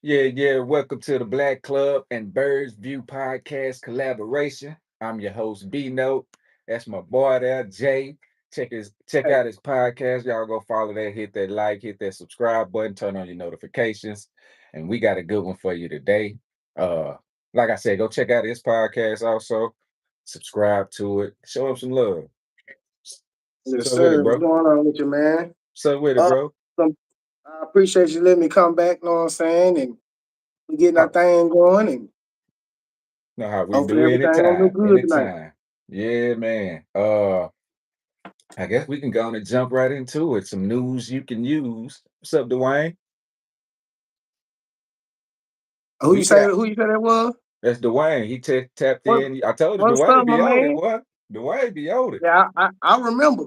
Yeah. Welcome to the Black Club and Birds View podcast collaboration. I'm your host, B Note. That's my boy there, Jay. Check Hey, out his podcast. Y'all go follow that, hit that like, hit that subscribe button, turn on your notifications. And we got a good one for you today. Uh, like I said, go check out his podcast also. Subscribe to it. Show him some love. yes, So with it, sir. What's bro. going on with you, man? So with it, Uh, bro. I appreciate you letting me come back. Know what I'm saying? And we getting our How, thing going, and know how we hopefully do everything gonna look anytime. good tonight. Anytime. Yeah, man. I guess we can go on and jump right into it. Some news you can use. What's up, Dwayne? Who you We say? got Who you say that was? that's Dwayne. He tapped What? in. I told you What's Dwayne up, be my on it, man? boy. Dwayne be on it. Yeah, I remember.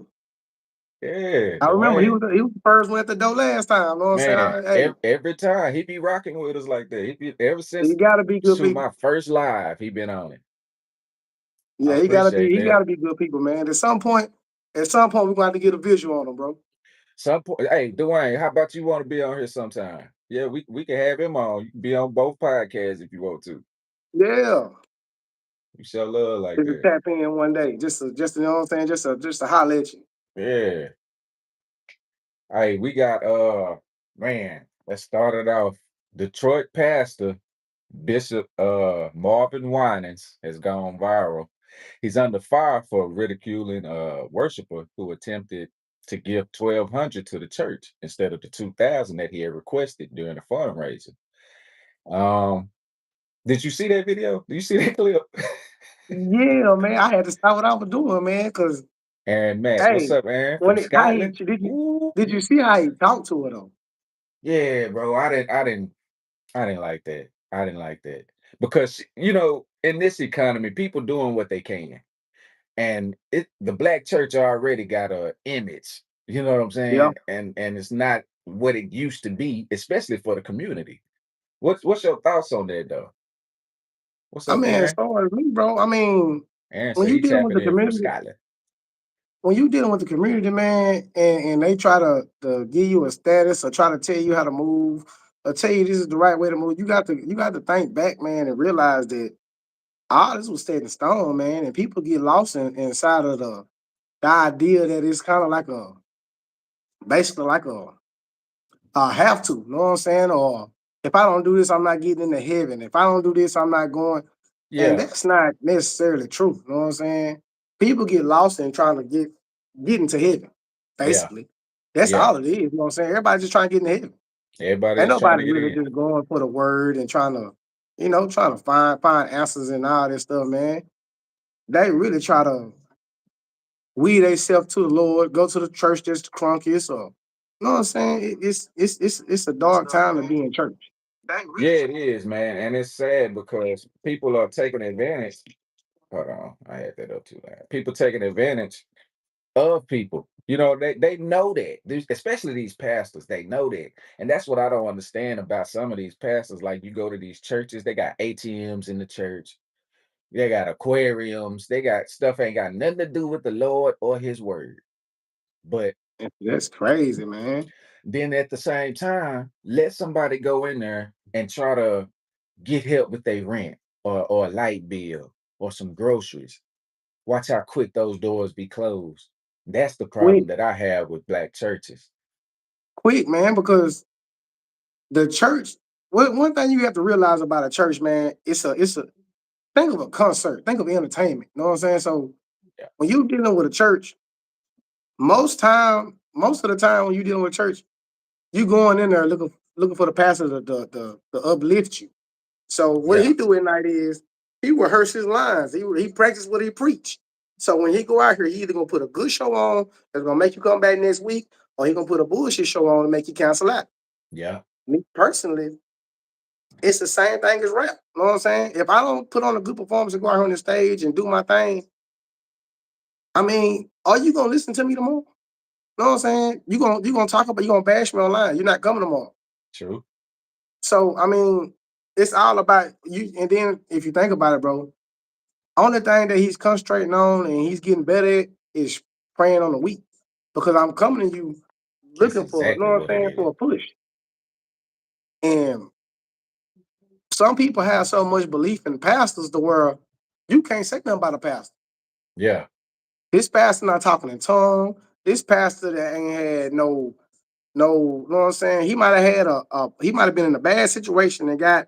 Yeah, I remember he Dwayne. was he was the first one at the door last time. Know what I'm saying? Man, Hey, every time he be rocking with us like that. He be ever he since gotta be good shoot people. my first live, he been on it. I Yeah, appreciate he that. gotta be good people, man. At some point, we're gonna have to get a visual on him, bro. Some point, hey, Dwayne, how about you want to be on here sometime? Yeah, we can have him on. You can be on both podcasts if you want to. Yeah, You show love like just to that. tap in one day, just you know what I'm saying, just to holler at you. Yeah. Hey, we got man, let's start it off. Detroit pastor Bishop Marvin Winans has gone viral. He's under fire for ridiculing a worshiper who attempted to give 1,200 to the church instead of the 2,000 that he had requested during the fundraiser. Um, did you see that video? Did you see that clip? Yeah, man, I had to stop what I was doing, man, because Aaron Max, what's hey, up, Aaron? From when it how he Scotland? Ooh, did you see how he talked to her though? yeah, bro. I didn't like that. I didn't like that because in this economy, people doing what they can, and the black church already got a image. You know what I'm Yeah. saying? And it's not what it used to be, especially for the community. What's your thoughts on that though? What's I up, mean, as Aaron? far as me, bro, I mean, Aaron when said you he dealing with tapping the in from community, Scotland. when you dealing with the community, man, and they try to give you a status or try to tell you how to move or tell you this is the right way to move, you got to think back, man, and realize that all this was set in stone, man, and people get lost inside of the idea that it's kind of like a basically like a have to, you know what I'm saying? Or if I don't do this, I'm not getting into heaven. If I don't do this, I'm not going. And Yeah, that's not necessarily true. You know what I'm saying? People get lost in trying to get into heaven, yeah, basically. That's yeah. all it is. You know what I'm saying? Everybody just trying to get into heaven. Everybody Ain't just trying nobody to get really in. just going for the word and trying to find answers and all this stuff, man. They really try to weed themselves to the Lord, go to the church just the crunkiest or you know what I'm saying? It's a dark time to be in church. Yeah, it is, man, and it's sad because people are taking advantage. Hold on, I had that up too loud. People taking advantage of people. They know that. Especially these pastors, they know that. And that's what I don't understand about some of these pastors. Like you go to these churches, they got ATMs in the church, they got aquariums, they got stuff ain't got nothing to do with the Lord or his word. But That's crazy, man. then at the same time, let somebody go in there and try to get help with their rent or a light bill or some groceries. Watch how quick those doors be closed. That's the Quick, problem that I have with black churches. quick, man, because the church. One thing you have to realize about a church, man, it's a think of a concert, think of entertainment. You know what I'm saying? So Yeah. when you dealing with a church, most of the time when you dealing with church, you going in there looking for the pastor to uplift you. So what Yeah. he do at night is he rehearse his lines. He practice what he preach. So when he go out here, he either gonna put a good show on that's gonna make you come back next week, or he gonna put a bullshit show on and make you cancel out. Yeah. Me personally, it's the same thing as rap. You know what I'm saying? If I don't put on a good performance and go out here on the stage and do my thing, I mean, are you gonna listen to me tomorrow? You know what I'm saying? You gonna talk about you gonna bash me online. You're not coming tomorrow. True. So I mean, it's all about you. And then if you think about it, bro, only thing that he's concentrating on and he's getting better at is praying on the weak. Because I'm coming to you That's looking for, you know exactly what I'm what it saying, is. for a push. And some people have so much belief in pastors the world you can't say nothing about a pastor. Yeah. This pastor not talking in tongue. This pastor that ain't had no, you know what I'm saying? He might have had he might have been in a bad situation and got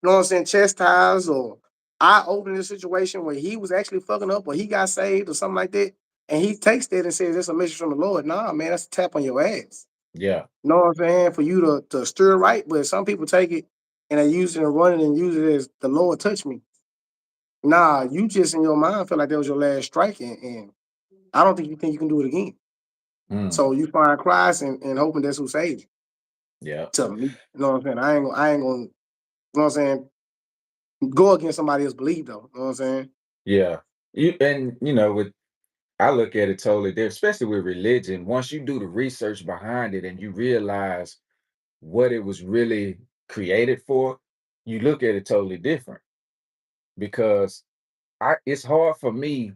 you know what I'm saying, chastised or eye opening situation where he was actually fucking up or he got saved or something like that. And he takes that and says it's a message from the Lord. Nah, man, that's a tap on your ass. Yeah. You know what I'm saying? For you to stir right, but some people take it and they use it and run it and use it as the Lord touched me. Nah, you just in your mind feel like that was your last strike, and I don't think you can do it again. Mm. So you find Christ and hoping that's who saves you. Yeah. To me, you know what I'm saying? I ain't gonna, you know what I'm saying, go against somebody else's belief though. You know what I'm saying? Yeah. With I look at it totally different, especially with religion. Once you do the research behind it and you realize what it was really created for, you look at it totally different. Because it's hard for me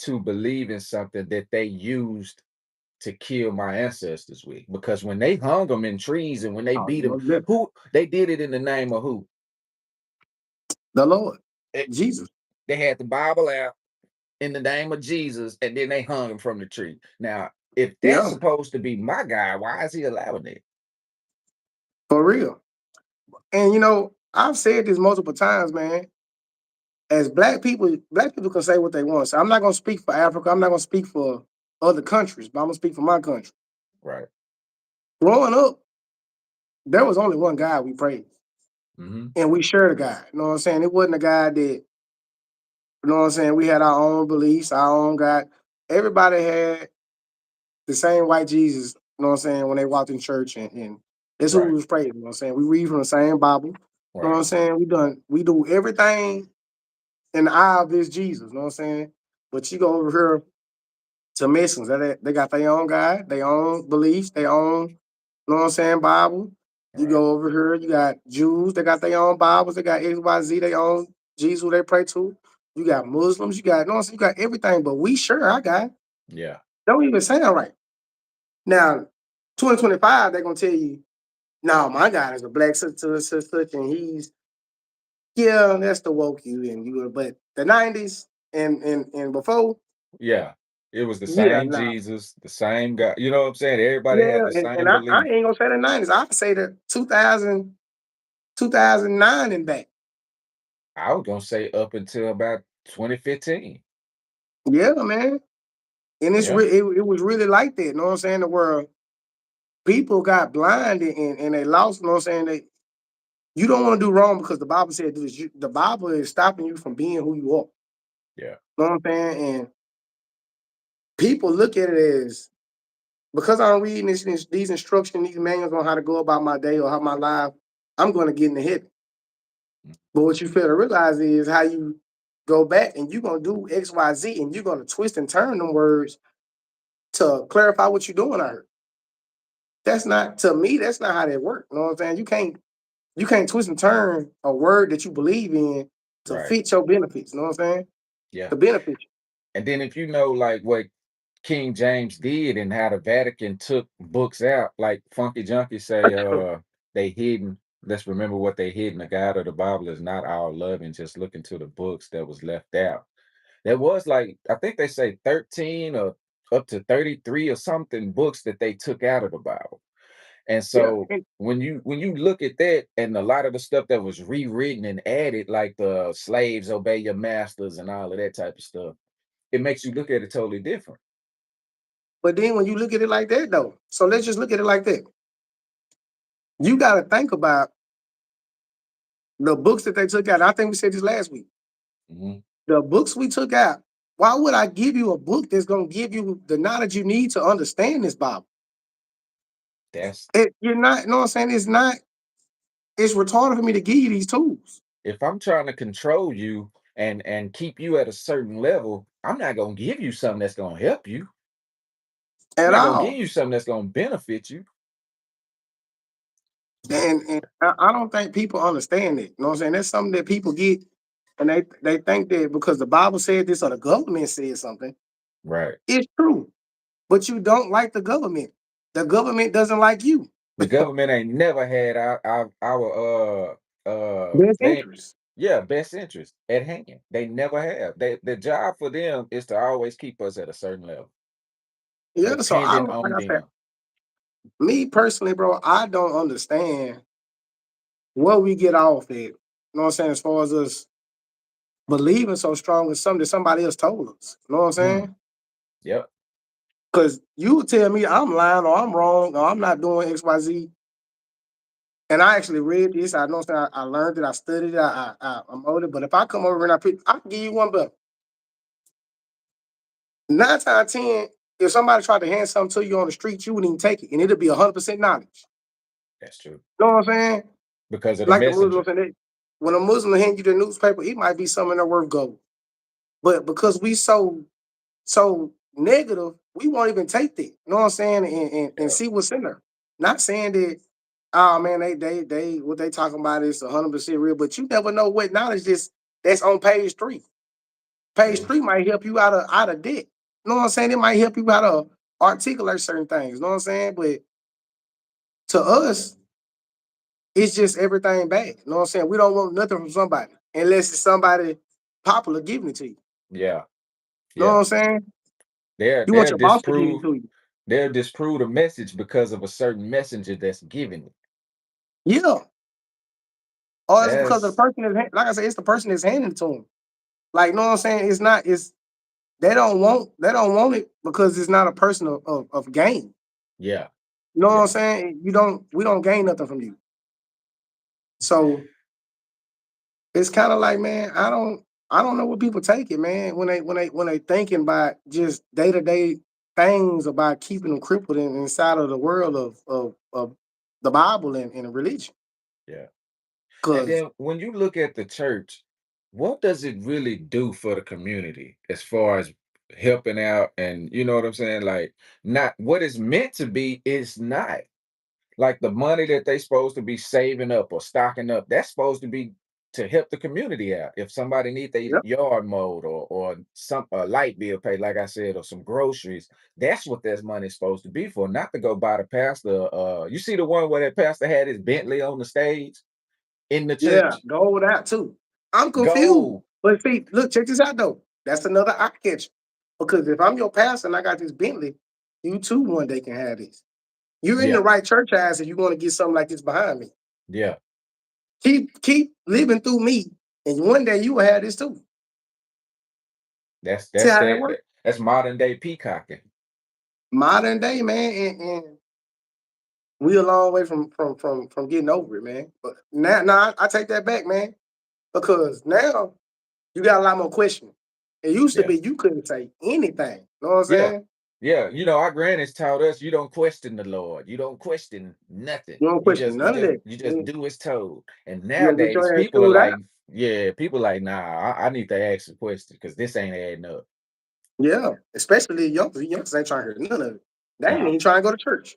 to believe in something that they used to kill my ancestors with. Because when they hung them in trees and when they Oh, beat them, most definitely. who they did it in the name of who? The Lord, It- Jesus. they had the Bible out in the name of Jesus, and then they hung him from the tree. Now, if that's Yeah, supposed to be my guy, why is he allowing it? for real. And I've said this multiple times, man. As black people can say what they want. So I'm not gonna speak for Africa. I'm not gonna speak for other countries, but I'm gonna speak for my country. Right. Growing up, there was only one guy we prayed, Hmm. and we shared a guy. You know what I'm saying? It wasn't a guy that, know what I'm saying, we had our own beliefs, our own God. Everybody had the same white Jesus, you know what I'm saying, when they walked in church, and that's who we Right. was praising. You know what I'm saying? We read from the same Bible. You know what Right. I'm saying? We do everything in the eye of this Jesus, you know what I'm saying? But you go over here to Mexicans, they got their own God, their own beliefs, their own, you know what I'm saying, Bible. You Right. go over here, you got Jews, they got their own Bibles, they got XYZ, their own Jesus who they pray to. You got Muslims, you know what I'm saying, you got everything, but we sure our God. Yeah. Don't even sound right. Now, 2025, they're gonna tell you, no, my God is a black such, and he's, yeah, that's the woke you and you, but the 90s and before, Yeah. It was the yeah, same nah. Jesus, the same God. You know what I'm saying? Everybody Yeah, had the and same I belief. ain't gonna say the 90s. I say the 2009 and back. I was gonna say up until about 2015. Yeah, man. And Yeah. it was really like that. You know what I'm saying? The world people got blinded and they lost. You know what I'm saying? You don't want to do wrong because the Bible said do this. The Bible is stopping you from being who you are. Yeah. You know what I'm saying? And people look at it as because I'm reading these instructions, these manuals on how to go about my day or how my life, I'm going to get in the heaven. Mm. But what you fail to realize is how you go back and you're gonna do X, Y, Z, and you're gonna twist and turn them words to clarify what you're doing out here. That's not to me, that's not how that works. You know what I'm saying? You can't twist and turn a word that you believe in to Right. fit your benefits. You know what I'm saying? Yeah. To benefit you. And then if you know like what King James did and how the Vatican took books out, like Funky Junkie say, they hidden. Let's remember what they hidden. The God of the Bible is not our loving, just look into the books that was left out. There was like, I think they say 13 or up to 33 or something books that they took out of the Bible. And Yeah. so when you look at that and a lot of the stuff that was rewritten and added, like the slaves obey your masters and all of that type of stuff, it makes you look at it totally different. But then when you look at it like that though, so let's just look at it like that. You gotta think about the books that they took out. I think we said this last week. Mhm. The books we took out, why would I give you a book that's gonna give you the knowledge you need to understand this Bible? That's You're not, you know what I'm saying? It's retarded for me to give you these tools if I'm trying to control you and keep you at a certain level, I'm not gonna give you something that's gonna help you. I'm at not gonna give all. you something that's gonna benefit you. And I don't think people understand it. You know what I'm saying? That's something that people get and they think that because the Bible said this or the government said something, Right. it's true. But you don't like the government. The government doesn't like you. The government ain't never had Best they interest. yeah, best interest at hand. They never have. The job for them is to always keep us at a certain level, Yeah, so I depending don't like on I said, them. me personally, bro, I don't understand what we get off at. You know what I'm saying? As far as us believing so strong in something that somebody else told us. You know what I'm Mm, saying? yep. Because you would tell me I'm lying or I'm wrong or I'm not doing XYZ. And I actually read this. I know that I learned it, I studied it, I'm older. But if I come over and I can give you one, but 9 times 10, if somebody tried to hand something to you on the street, you wouldn't even take it, and it'll be 100% knowledge. That's true. You know what I'm saying? Because of the Like the Muslims, messenger. and when a Muslim hand you the newspaper, it might be something that worth gold. But because we so negative, we won't even take that. You know what I'm saying? And Yeah. see what's in there. Not saying that, oh man, they what they talking about is 100% real, but you never know what knowledge that's on page 3. Page True. 3 might help you out of debt. You know what I'm saying? It might help you out of articulate certain things. You know what I'm saying? But to us, it's just everything bad. You know what I'm saying? We don't want nothing from somebody unless it's somebody popular giving it to you. Yeah. You know what Yeah. I'm saying? They're You want they'll your boss to give it disprove to you. they'll disprove the message because of a certain messenger that's giving it. Yeah. Or it's because of the That's person like I said, it's the person that's handing it to them. Like, you know what I'm saying? It's not, it's they don't want it because it's not a person of gain. yeah. You know what I'm Yeah. saying? We don't gain nothing from you. So it's kind of like, man, I don't know what people take it, man, when they thinking about just day-to-day things about keeping them crippled inside of the world of the Bible and religion. Yeah. And Cause then when you look at the church, what does it really do for the community as far as helping out? And you know what I'm saying? Like, not what it's meant to be is not. Like the money that they supposed to be saving up or stocking up, that's supposed to be to help the community out. If somebody need their yep, yard mowed or some a light bill paid, like I said, or some groceries, that's what this money is supposed to be for, not to go buy the pastor. You see the one where that pastor had his Bentley on the stage in the yeah, church? go with that too. I'm confused. Go. But see, look, check this out though. That's another eye catch. Because if I'm your pastor and I got this Bentley, you too one day can have this. You're in the Yeah, right church house if you want to get something like this behind me. yeah. Keep living through me, and one day you will have this too. That's See that's how that that, works? that that's modern day peacocking. Modern day, man, and we a long way from getting over it, man. But now I take that back, man, because now you got a lot more questions. It used to Yeah. be you couldn't say anything. You know what I'm Yeah. saying? Yeah. Our grannies taught us you don't question the Lord. You don't question nothing. You don't You question just you none of just that. you just do as told. And You gonna get nowadays your ass people are chewed out. like, yeah, people like, nah, I need to ask a question because this ain't adding up. Yeah, especially youngsters ain't trying to hear none of it. They ain't Nah, even trying to go to church.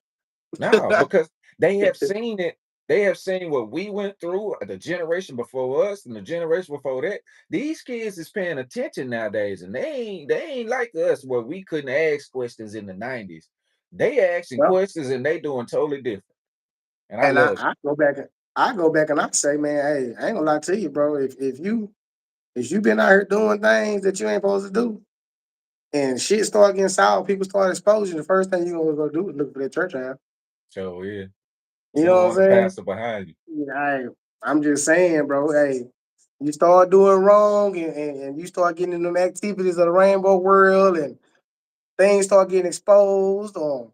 nah, because they have seen it. They have seen what we went through, the generation before us and the generation before that. These kids is paying attention nowadays, and they ain't like us where we couldn't ask questions in the 90s. They asking Well, questions and they doing totally different. And I and love I go back and I say, man, hey, I ain't gonna lie to you, bro. If you been out here doing things that you ain't supposed to do, and shit start getting sour, people start exposing, the first thing you gonna go do is look for that church house. so yeah. You You know don't what I'm want a saying? pastor behind you. Yeah, I'm just saying, bro. Hey, you start doing wrong, and you start getting in them activities of the rainbow world, and things start getting exposed, or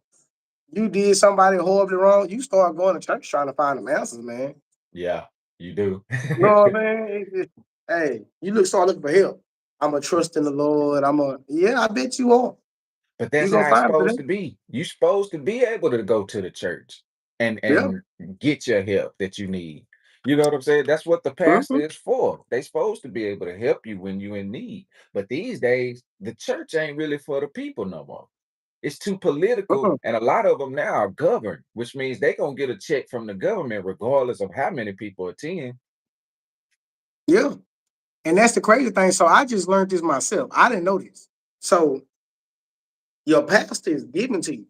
you did somebody horribly wrong, you start going to church trying to find them answers, man. Yeah, you do. You know what I mean? Hey, start looking for help. I'm a trust in the Lord. Yeah, I bet you are. But You that's gonna how it's find it supposed today. to be. You supposed to be able to go to the church and Yeah. get your help that you need. You know what I'm saying? That's what the pastor Hmm. is for. They supposed to be able to help you when you in need. But these days, the church ain't really for the people no more. It's too political, Uh-uh. and a lot of them now are governed, which means they gonna get a check from the government regardless of how many people attend. Yeah. And that's the crazy thing. So I just learned this myself. I didn't know this. So your pastor is giving to you.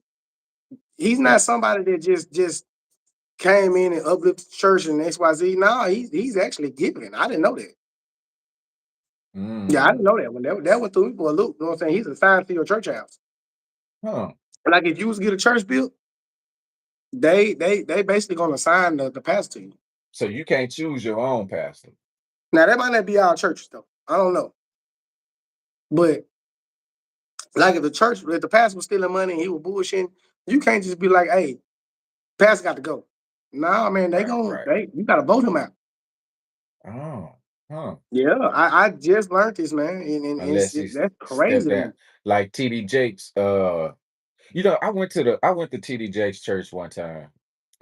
He's Yeah, not somebody that just came in and uplifted the church and XYZ. No, he's actually giving. I didn't know that. Yeah, I didn't Mm. know that. When that went through me for a loop, you know what I'm saying? He's assigned to your church house. Huh. Like if you was to get a church built, they basically gonna assign the pastor to you. So you can't choose your own pastor. Now that might not be our church though. I don't know. But like if the pastor was stealing money and he was bullshitting, you can't just be like, hey, pastor got to go. Nah, man, Right, right. you gotta vote him out. Oh, huh. Yeah, I just learned this, man, and Unless he that's step crazy to me. down. Like TD Jakes, I went to TD Jakes church one time,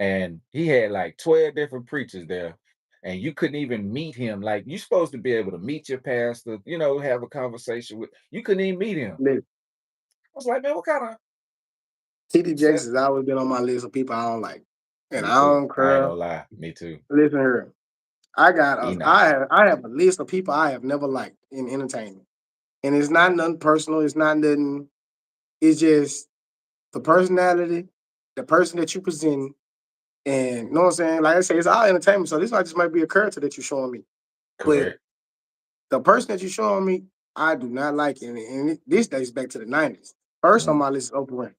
and he had like 12 different preachers there, and you couldn't even meet him. Like you're supposed to be able to meet your pastor, have a conversation with. You couldn't even meet him. Listen, I was like, man, what kind of TD Jakes set? has always been on my list of people I don't like, and Me I too. don't I ain't care. gonna lie. Me too. Listen here, I got He a not. I have a list of people I have never liked in entertainment, and it's not nothing personal. It's not nothing. It's just the personality, the person that you present, and you know what I'm saying. Like I say, it's all entertainment, so this might just might be a character that you're showing me, but Correct. the person that you're showing me, I do not like it, and this dates back to the '90s. First on Mm. my list is Oprah Winfrey.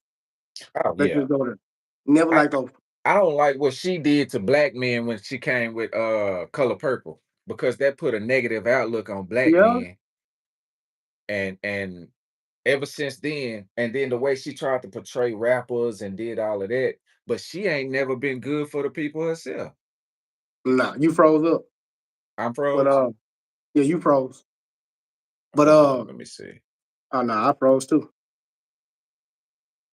Oh Let's yeah. just go there. Never I liked Oprah. I don't like what she did to black men when she came with Color Purple because that put a negative outlook on black Yeah, men and ever since then, and then the way she tried to portray rappers and did all of that, but she ain't never been good for the people herself. nah, you froze up, I'm but froze. yeah, you froze, but Hold on, let me see. oh no, I froze too.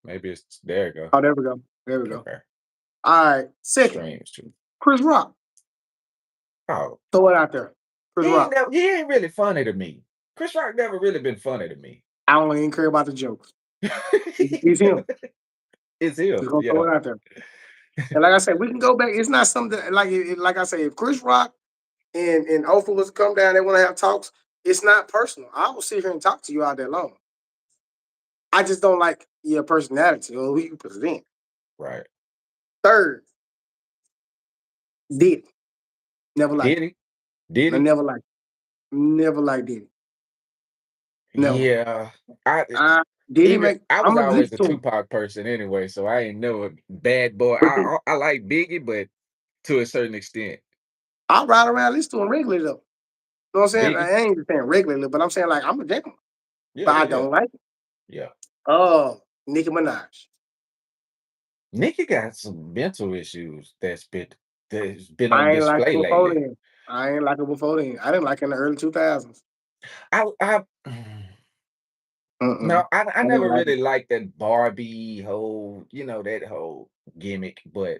Maybe it's there you go. Oh, there we go, there we go. Okay. All right, second, Streams too. Chris Rock. Oh, Throw it out there, Chris Rock. he ain't really funny to me. Chris Rock never really been funny to me. I don't even care about the jokes. It's him. It's him, Just gonna throw yeah. it out there. And like I said, we can go back. It's not something that, like I say, if Chris Rock and Oprah was to come down, they want to have talks. It's not personal. I will sit here and talk to you all day long. I just don't like your personality or who you present. Right. Third, Diddy. Never liked Did him. he? Did I he? never liked him. Never liked Diddy. Never. Yeah. I Diddy even make. I I'm was gonna always listen a to him, Tupac person anyway, so I ain't never bad boy. but I like Biggie, but to a certain extent. I ride around listen to him regularly though. You know what I'm saying? Biggie? I ain't just saying regularly, but I'm saying like I'm a gentleman, Yeah, but yeah, I yeah. don't like it. Yeah. Nicki Minaj. Nicki got some mental issues that's been on I ain't like her display before lately. then. I ain't like her before then. I didn't like her in the early 2000s. I Mm-mm. no, I I didn't never like it. really liked that Barbie whole, that whole gimmick, but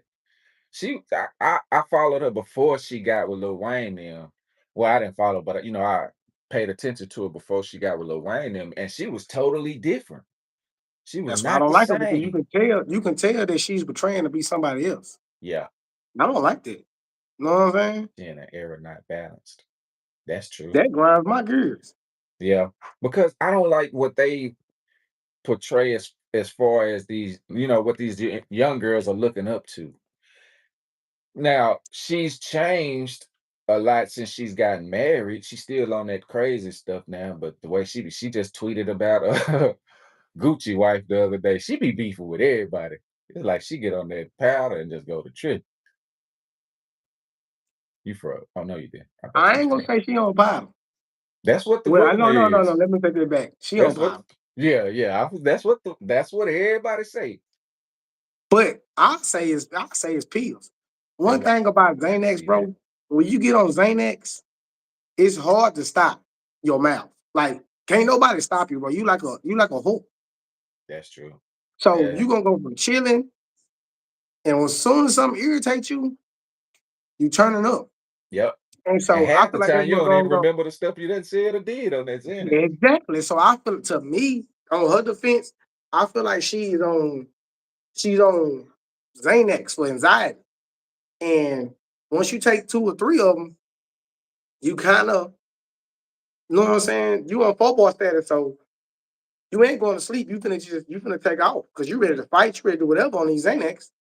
I followed her before she got with Lil Wayne them. Well, I didn't follow, but I paid attention to her before she got with Lil Wayne them, and she was totally different. She was That's why I not don't the like her because same. you can tell that she's betraying to be somebody else. Yeah, I don't like that. You know what I'm saying? she in an era not balanced. That's true. That grinds my gears. Yeah, because I don't like what they portray as far as these, what these young girls are looking up to. Now, she's changed a lot since she's gotten married. She's still on that crazy stuff now, but the way she just tweeted about Gucci wife the other day. She be beefing with everybody. It's like she get on that powder and just go to trip. You froze. Oh no, you didn't. I thought you I was ain't gonna finished. say she on powder. That's what the Well, I rumor no no no no. is. Let me take that back. She on That's what. powder. Yeah, yeah. That's what everybody say. But I say it's pills. One Oh, thing about I can Xanax, see that. bro, when you get on Xanax, it's hard to stop your mouth. Like, can't nobody stop you, bro. You like a hook. That's true. So Yeah. you gonna go from chilling, and as soon as something irritates you, you turning up. Yep. And And so I half feel the like that's time you what's don't even going on. remember the stuff you done said or did on that Xanax. Exactly. So I feel to me, on her defense, I feel like she's on Xanax for anxiety. And once you take two or three of them, you kind of, you know what I'm saying? You on football status, so you ain't going to sleep. You finna take off because you ready to fight, you ready to do whatever on these Xanax.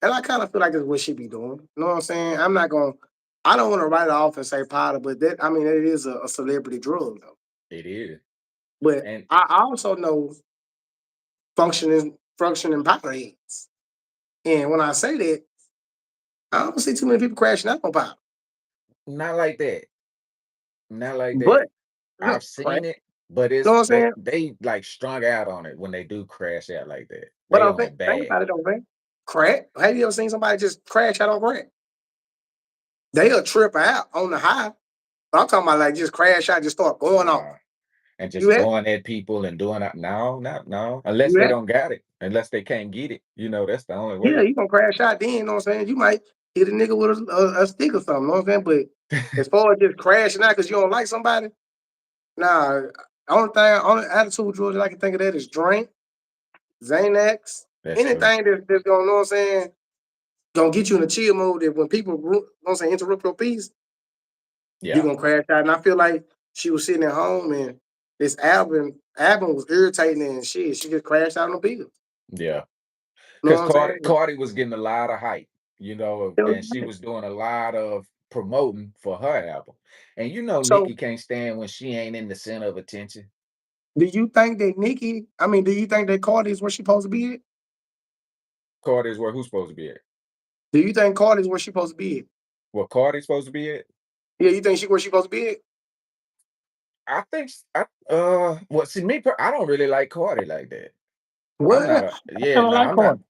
And I kind of feel like that's what she be doing. You know what I'm saying? I'm not going. I don't want to write it off and say powder, but that I mean it is a celebrity drug though. It is. But And I also know functioning powder heads. And when I say that, I don't see too many people crashing out on powder. not like that. Not like that. But I've look, crack. seen it, but You know it's what I'm saying? they like strung out on it when they do crash out like that. But They I'm on think it think bad. about it though, man. Crack. Have you ever seen somebody just crash out on crack? They'll trip out on the high. But I'm talking about like just crash out, just start going off. Nah. And You just have? going at people and doing that. No, not no. Unless You they have? don't got it. Unless they can't get it. That's the only Yeah, way. you gonna crash out then, you know what I'm saying? You might hit a nigga with a stick or something, you know what I'm saying? But as far as just crashing out because you don't like somebody, nah. Only attitude drugs that I can think of that is drink, Xanax, That's true. anything that's gonna, you know what I'm saying, gonna get you in a chill mode that when people, you know what I'm saying, interrupt your peace, you're Yeah. gonna crash out. And I feel like she was sitting at home and this album was irritating and shit. She just crashed out on the pills. Yeah. You know Because what I'm saying? Cardi was getting a lot of hype, It was and she like- was doing a lot of promoting for her album. And So Nikki can't stand when she ain't in the center of attention. do you think that do you think that Cardi is where she supposed to be at? Cardi is where who's supposed to be at? Do you think Cardi is where she supposed to be at? Where Cardi's supposed to be at? Yeah, you think she where she supposed to be at? I think well, see I don't really like Cardi like that. I'm What? not I a yeah, kinda no, like I'm not. Cardi.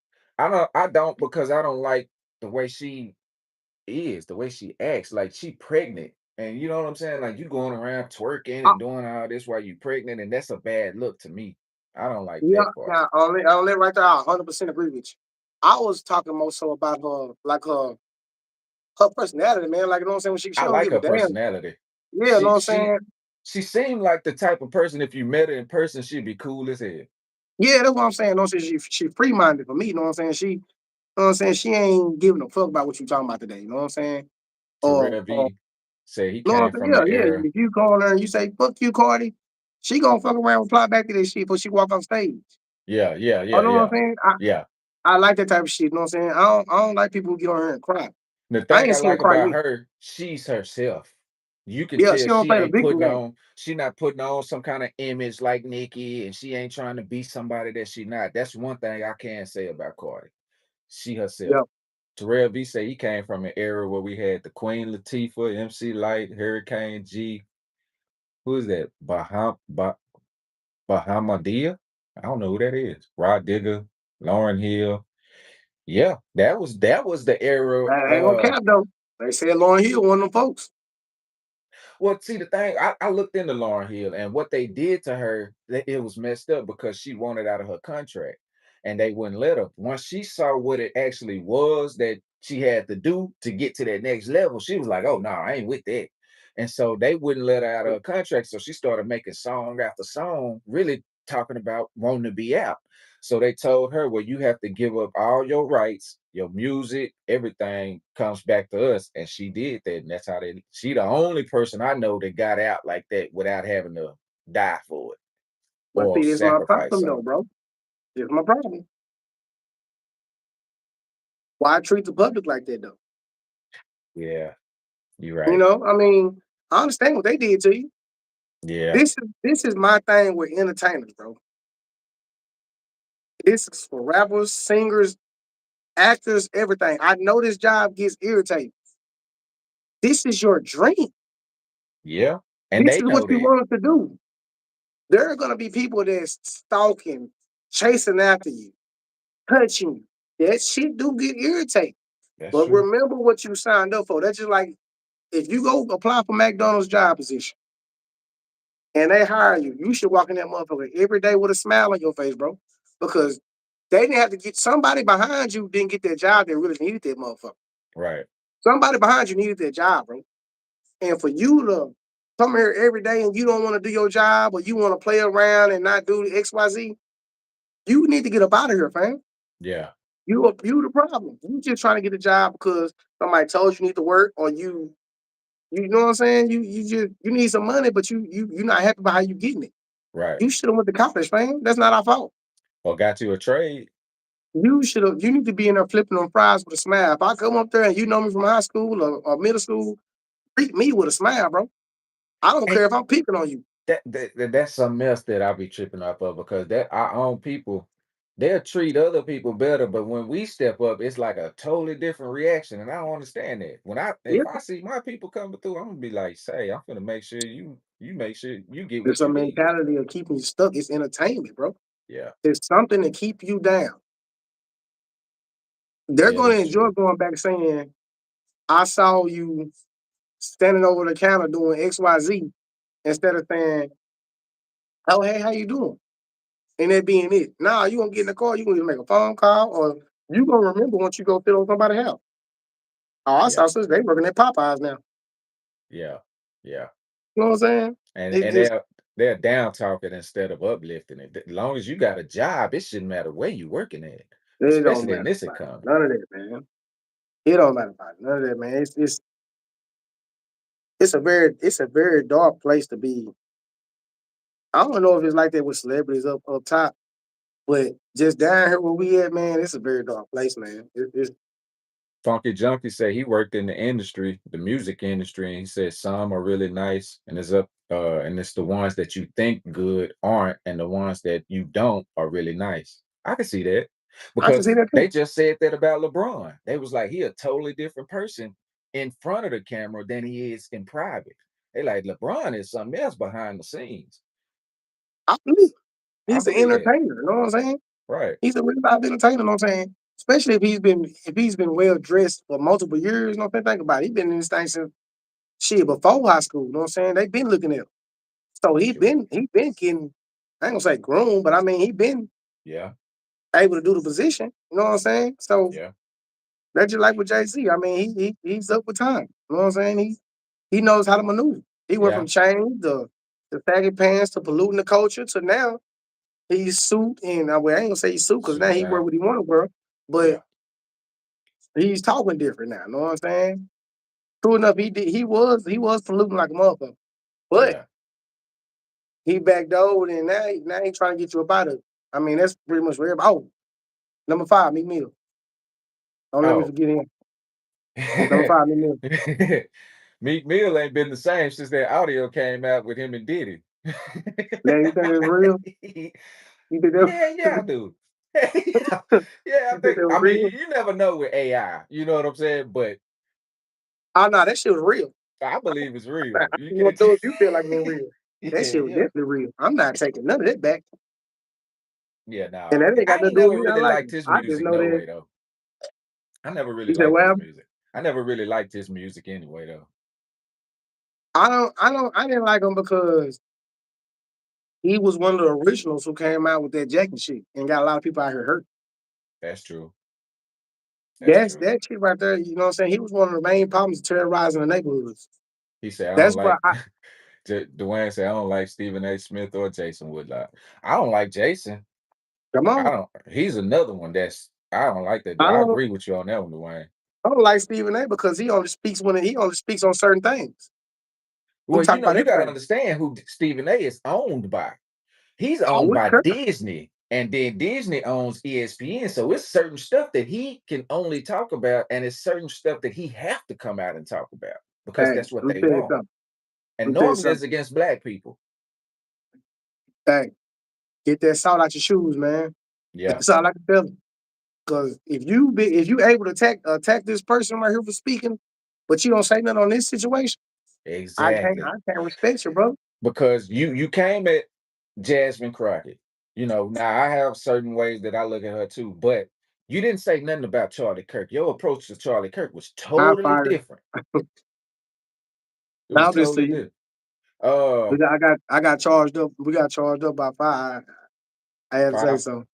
I don't because I don't like the way she is, the way she acts. Like she pregnant. And you know what I'm saying? Like you going around twerking I, and doing all this while you pregnant, and that's a bad look to me. I don't like yeah, that part. now only right there, I 100% agree with you. I was talking more so about her, like her personality, man. Like you know what I'm saying? When she I don't like give a her damn. personality. Yeah, you know She what I'm she saying? she seemed like the type of person if you met her in person, she'd be cool as hell. Yeah, that's what I'm saying. You know what I'm saying? She free minded for me, you know what I'm saying? You know what I'm saying? She ain't giving a fuck about what you talking about today, you know what I'm saying? Terrell Or V said he you know what came I'm saying? from Yeah, the yeah. era. If you call her and you say, fuck you, Cardi, she gonna fuck around and reply back to this shit before she walk on stage. Yeah, yeah, You yeah, know what I'm yeah, saying? yeah. I like that type of shit, you know what I'm saying? I don't like people who get on here and cry. The I thing ain't I seen her like cry about yet. her, she's herself. You can Yeah, tell she don't she play the ain't victim putting game. on, she not putting on some kind of image like Nicki, and she ain't trying to be somebody that she not. That's one thing I can say about Cardi. She herself. Yeah. Terrell V say he came from an era where we had the Queen Latifah, MC Light, Hurricane G. Who is that? Bahamadia? I don't know who that is. Rod Digger, Lauren Hill. Yeah, that was the era. I ain't gonna cap though. They said Lauren Hill one of them folks. Well, see, the thing, I looked into Lauren Hill and what they did to her, it was messed up because she wanted out of her contract and they wouldn't let her. Once she saw what it actually was that she had to do to get to that next level, she was like, oh, no, I ain't with that. And so they wouldn't let her out of her contract. So she started making song after song, really talking about wanting to be out. So they told her, well, you have to give up all your rights, your music, everything comes back to us. And she did that. And that's how she the only person I know that got out like that without having to die for it But or see, it's my sacrifice problem though, something. bro. It's my problem. Why treat the public like that though? Yeah, you're You right. know, I mean, I understand what they did to you. Yeah, This is my thing with entertainers, bro. This is for rappers, singers, actors, everything. I know this job gets irritating. This is your dream. yeah. And This they is what know you that. wanted to do. There are gonna be people that's stalking, chasing after you, touching you. That shit do get irritating. That's But true. remember what you signed up for. That's just like if you go apply for McDonald's job position and they hire you, you should walk in that motherfucker every day with a smile on your face, bro. Because they didn't have to get somebody behind you didn't get that job that really needed that motherfucker. Right. Somebody behind you needed that job, bro. And for you to come here every day and you don't want to do your job or you want to play around and not do XYZ, you need to get up out of here, fam. Yeah. You the problem. You just trying to get a job because somebody told you need to work or you know what I'm saying? You need some money, but you're not happy about how you getting it. Right. You should have went to college, fam. That's not our fault. Or got you a trade. You need to be in there flipping on fries with a smile. If I come up there and you know me from high school or middle school, treat me with a smile, bro. I don't And care if I'm picking on you. that's something else that I'll be tripping off of because that our own people, they'll treat other people better, but when we step up, it's like a totally different reaction, and I don't understand that. When I Yeah, if I see my people coming through, I'm gonna be like, "Say, I'm gonna make sure you make sure you get it's what a you need." mentality of keeping you stuck. It's entertainment, bro. Yeah, It's something to keep you down. They're yeah, going to that's enjoy true. going back saying, "I saw you standing over the counter doing XYZ," instead of saying, "Oh, hey, how you doing?" And that being it. Nah, you gonna get in the car, you gonna make a phone call, or you gonna remember once you go fill on somebody's house. Oh, I Yeah, saw sisters, they working at Popeyes now. yeah, yeah, You know what I'm saying? and It's they're down talking instead of uplifting it. As long as you got a job, it shouldn't matter where you working at, it don't especially in matter this about economy. none of that, man. It don't matter about none of that, man. It's a very dark place to be. I don't know if it's like that with celebrities up top, but just down here where we at, man, it's a very dark place, man. It's Funky Junkie said he worked in the industry, the music industry, and he said some are really nice, and it's the ones that you think good aren't, and the ones that you don't are really nice. I can see that I can because see that they too. just said that about LeBron. They was like he a totally different person in front of the camera than he is in private. They like LeBron is something else behind the scenes. I believe I he's an believe that. entertainer. You know what I'm saying? Right. He's a real life entertainer. You know what I'm saying? Especially if he's been well dressed for multiple years. You know what I'm saying? Think about it. He's been in this thing since shit before high school. You know what I'm saying? They've been looking at him. So he True. been he been getting, I ain't gonna say groomed, but I mean he been Yeah. able to do the position. You know what I'm saying? So Yeah. that's just like with JC. I mean, he's up with time. You know what I'm saying? He knows how to maneuver. He went from Yeah. chains to saggy pants to polluting the culture to now he's suit and well, I ain't gonna say he's suit because Suit now and he wear tie. what he want to wear, but Yeah. he's talking different now. You know what I'm saying? True enough, he was polluting like a motherfucker, but Yeah. he backdoored and now he trying to get you up out of it. I mean, that's pretty much where. Oh, number five, Meek Mill. Don't let me Oh. forget him. Number five, Meek Mill. Meek Mill ain't been the same since that audio came out with him and Diddy. Now you think it's real? You think that? Yeah, yeah, I do. Yeah, yeah, I You think think that was I mean, real? you never know with AI, you know what I'm saying? But Oh no, that shit was real. I believe it's real. You You want can't to know if you feel like it's real? That Yeah, shit was yeah. definitely real. I'm not taking none of that back, Yeah, and nah. that ain't got I nothing ain't to do never with me. I really like liked him. his I just music know no that. way though. I never really You said, liked his "Well, music. I never really liked his music anyway though. I didn't like him because he was one of the originals who came out with that jacket shit and got a lot of people out here hurt. That's true. That's That's true. that shit right there. You know what I'm saying? He was one of the main problems terrorizing the neighborhoods. He said, I don't That's why like Dwayne said, I don't like Stephen A. Smith or Jason Woodlock. I don't like Jason. come I on. don't he's another one that's I don't like that dude. I I don't agree with you on that one, Dwayne. I don't like Stephen A because he only speaks on certain things. We Well, talk about you gotta everything. understand who Stephen A is owned by. He's I owned wouldn't by care. Disney, and then Disney owns ESPN. So it's certain stuff that he can only talk about, and it's certain stuff that he have to come out and talk about because Hey, that's what let me they tell you want. something. And Let me tell you normally it's something. against black people. Hey, get that salt out your shoes, man. Yeah, That's all I can tell you. Because if you able to attack this person right here for speaking, but you don't say nothing on this situation, I can't I exactly. can't respect you, bro. Because you came at Jasmine Crockett. You know, now I have certain ways that I look at her too, but you didn't say nothing about Charlie Kirk. Your approach to Charlie Kirk was I totally fired. different. It was Now this to totally you. different. Uh, I got charged up. We got charged up by five. I had to say five. so.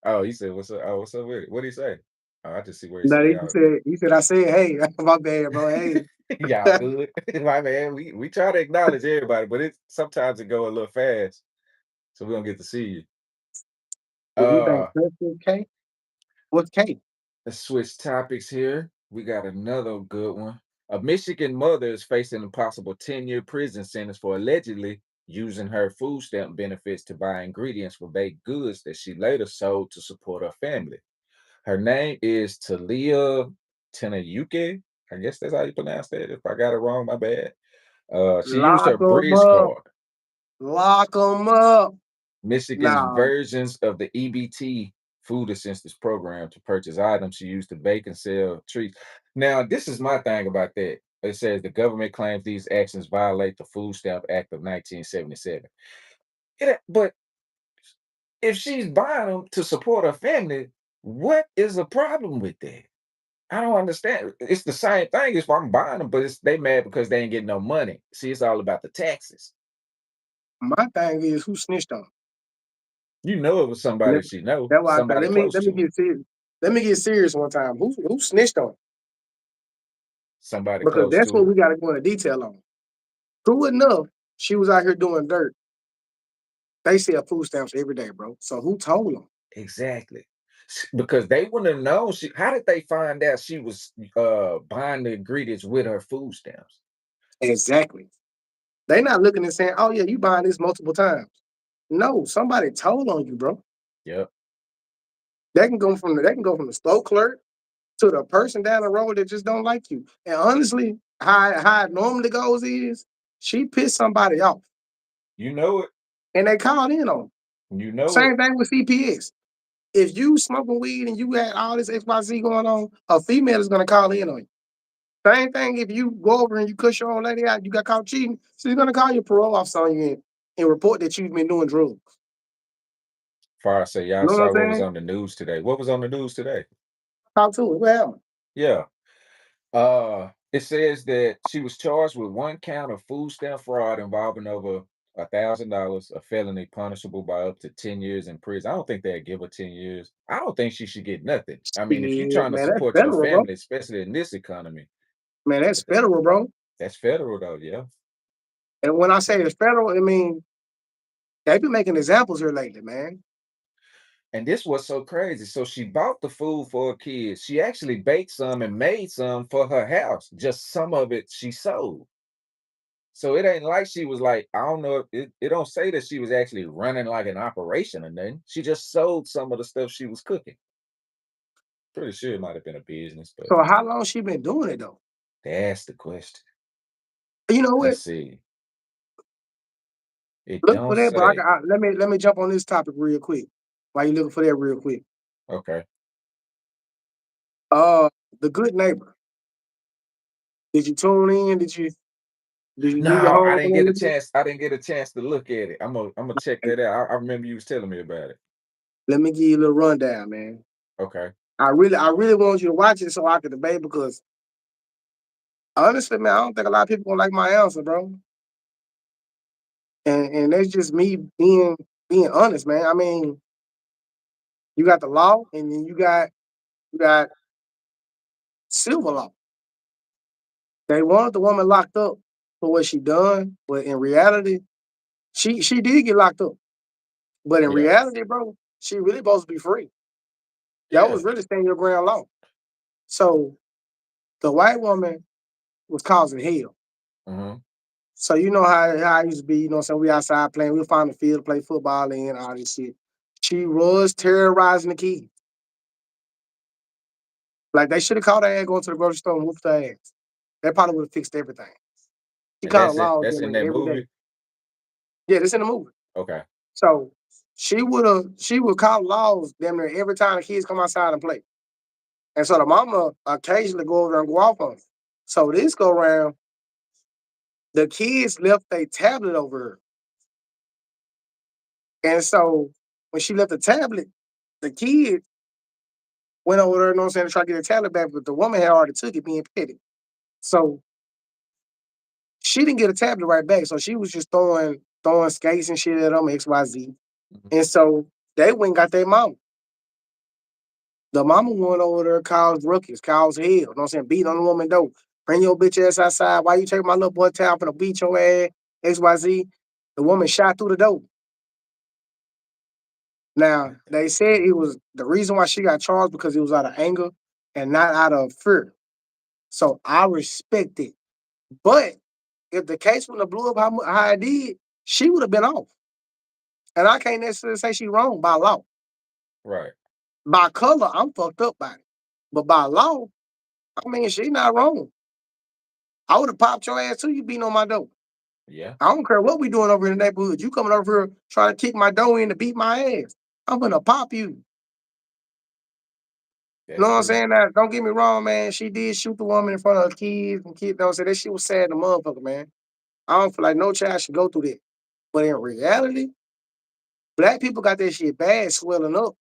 Oh, he said, "What's up? Oh, what's up with it? What did he say?" Oh, I just see where he Now say, he said I said, hey, my bad, bro. Hey. y'all good." My man, we try to acknowledge everybody, but it sometimes it go a little fast, so we don't get to see you. What do you think? Uh, President K? What's K? let's switch topics here. We got another good one. A Michigan mother is facing a possible 10-year prison sentence for allegedly using her food stamp benefits to buy ingredients for baked goods that she later sold to support her family. Her name is Talia Tenayuke. I guess that's how you pronounce that. If I got it wrong, my bad. She used Lock her 'em bridge up. card, Lock 'em up. Michigan's Nah, versions of the EBT food assistance program to purchase items she used to bake and sell treats. Now, this is my thing about that. It says the government claims these actions violate the Food Stamp Act of 1977. But if she's buying them to support her family, what is the problem with that? I don't understand. It's the same thing if I'm buying them, but they mad because they ain't getting no money. See, it's all about the taxes. my thing is who snitched on her? You know it was somebody Let she know, That's why I say somebody close let me to her, get serious. Let me get serious one time. Who snitched on her? somebody Because close that's to what her. we gotta go into detail on. True enough, she was out here doing dirt. They sell food stamps every day, bro. So who told them? Exactly. Because they wouldn't have known how did they find out she was buying the ingredients with her food stamps? Exactly. They not looking and saying, "Oh yeah, you buying this multiple times." No, somebody told on you, bro. Yep. They can go from the store clerk to the person down the road that just don't like you. And honestly, how it normally goes is she pissed somebody off You know it. and they called in on 'em. You know it. Same thing with CPS. If you smoking weed and you got all this XYZ going on, a female is gonna call in on you. Same thing if you go over and you cuss your old lady out, you got caught cheating, she's gonna call your parole officer on you and report that you've been doing drugs. Far I say You y'all know what I'm saw what was saying? on the news today. What was on the news today? Talk to her. What happened? Yeah. It says that she was charged with one count of food stamp fraud involving over $1,000, a felony punishable by up to 10 years in prison. I don't think they'd give her 10 years. I don't think she should get nothing. I mean, if you're Shit, trying to man, that's support your federal, bro. family, especially in this economy, Man, that's th- federal, bro. that's federal though, yeah. And when I say it's federal, I mean they've been making examples here lately, man. And this was so crazy. So she bought the food for her kids. She actually baked some and made some for her house. Just some of it she sold. So it ain't like she was like, I don't know, it don't say that she was actually running like an operation or nothing. She just sold some of the stuff she was cooking. Pretty sure it might have been a business, but So how long she been doing it though? that's the question. You know what? Let's see. It Look for don't that, but say. let me jump on this topic real quick. While you looking for that real quick. Okay. Uh the good neighbor. Did you tune in? Did you do your No, I homework didn't on that get a little chance. I didn't get a chance to look at it. I'm gonna check bit? that out. I remember you was telling me about it. Let me give you a little rundown, man. Okay. I really want you to watch it so I can debate because honestly, man, I don't think a lot of people gonna like my answer, bro. And that's just me being honest, man. I mean, you got the law and then you got civil law. They wanted the woman locked up for what she done, but in reality, she did get locked up. But in Yeah. reality, bro, she really supposed to be free. That Yeah. was really stand your ground law. So the white woman was causing hell. Hmm. So you know how I used to be, you know what I'm saying? We outside playing, we'll find a field to play football in, all this shit. She was terrorizing the kids. Like they should have called her ass going to the grocery store and whooped her ass. That probably would have fixed everything. She And called the that's it. laws That's in in there that every day. movie. Yeah, this in the movie. Okay. So she would call laws damn near every time the kids come outside and play. And so the mama occasionally go over and go off on her. So this go around, the kids left a tablet over her. And so when she left the tablet, the kid went over there, you know what I'm saying, to try to get the tablet back, but the woman had already took it being petty. So she didn't get a tablet right back. So she was just throwing skates and shit at them, XYZ. Mhm. And so they went and got their mama. The mama went over there, caused ruckus, caused hell. You know what I'm saying? Beat on the woman door. Bring your bitch ass outside. Why you take my little boy town for the beat your ass? XYZ. The woman shot through the door. Now, What the they said it was the reason why she got charged because it was out of anger and not out of fear. So I respect it. But if the case wouldn't have blew up how it did, she would have been off. And I can't necessarily say she wrong by law. right. By color, I'm fucked up by it. But by law, I mean, she not wrong. I would have popped your ass too. You beating on my door. Yeah, I don't care what we doing over in the neighborhood. You coming over here trying to kick my door in to beat my ass. I'm gonna pop you. You know that's what I'm true. saying? Now, don't get me wrong, man. She did shoot the woman in front of her kids and kids. Don't say that shit was sad, the motherfucker, man. I don't feel like no child should go through that. But in reality, black people got that shit bad, swelling up,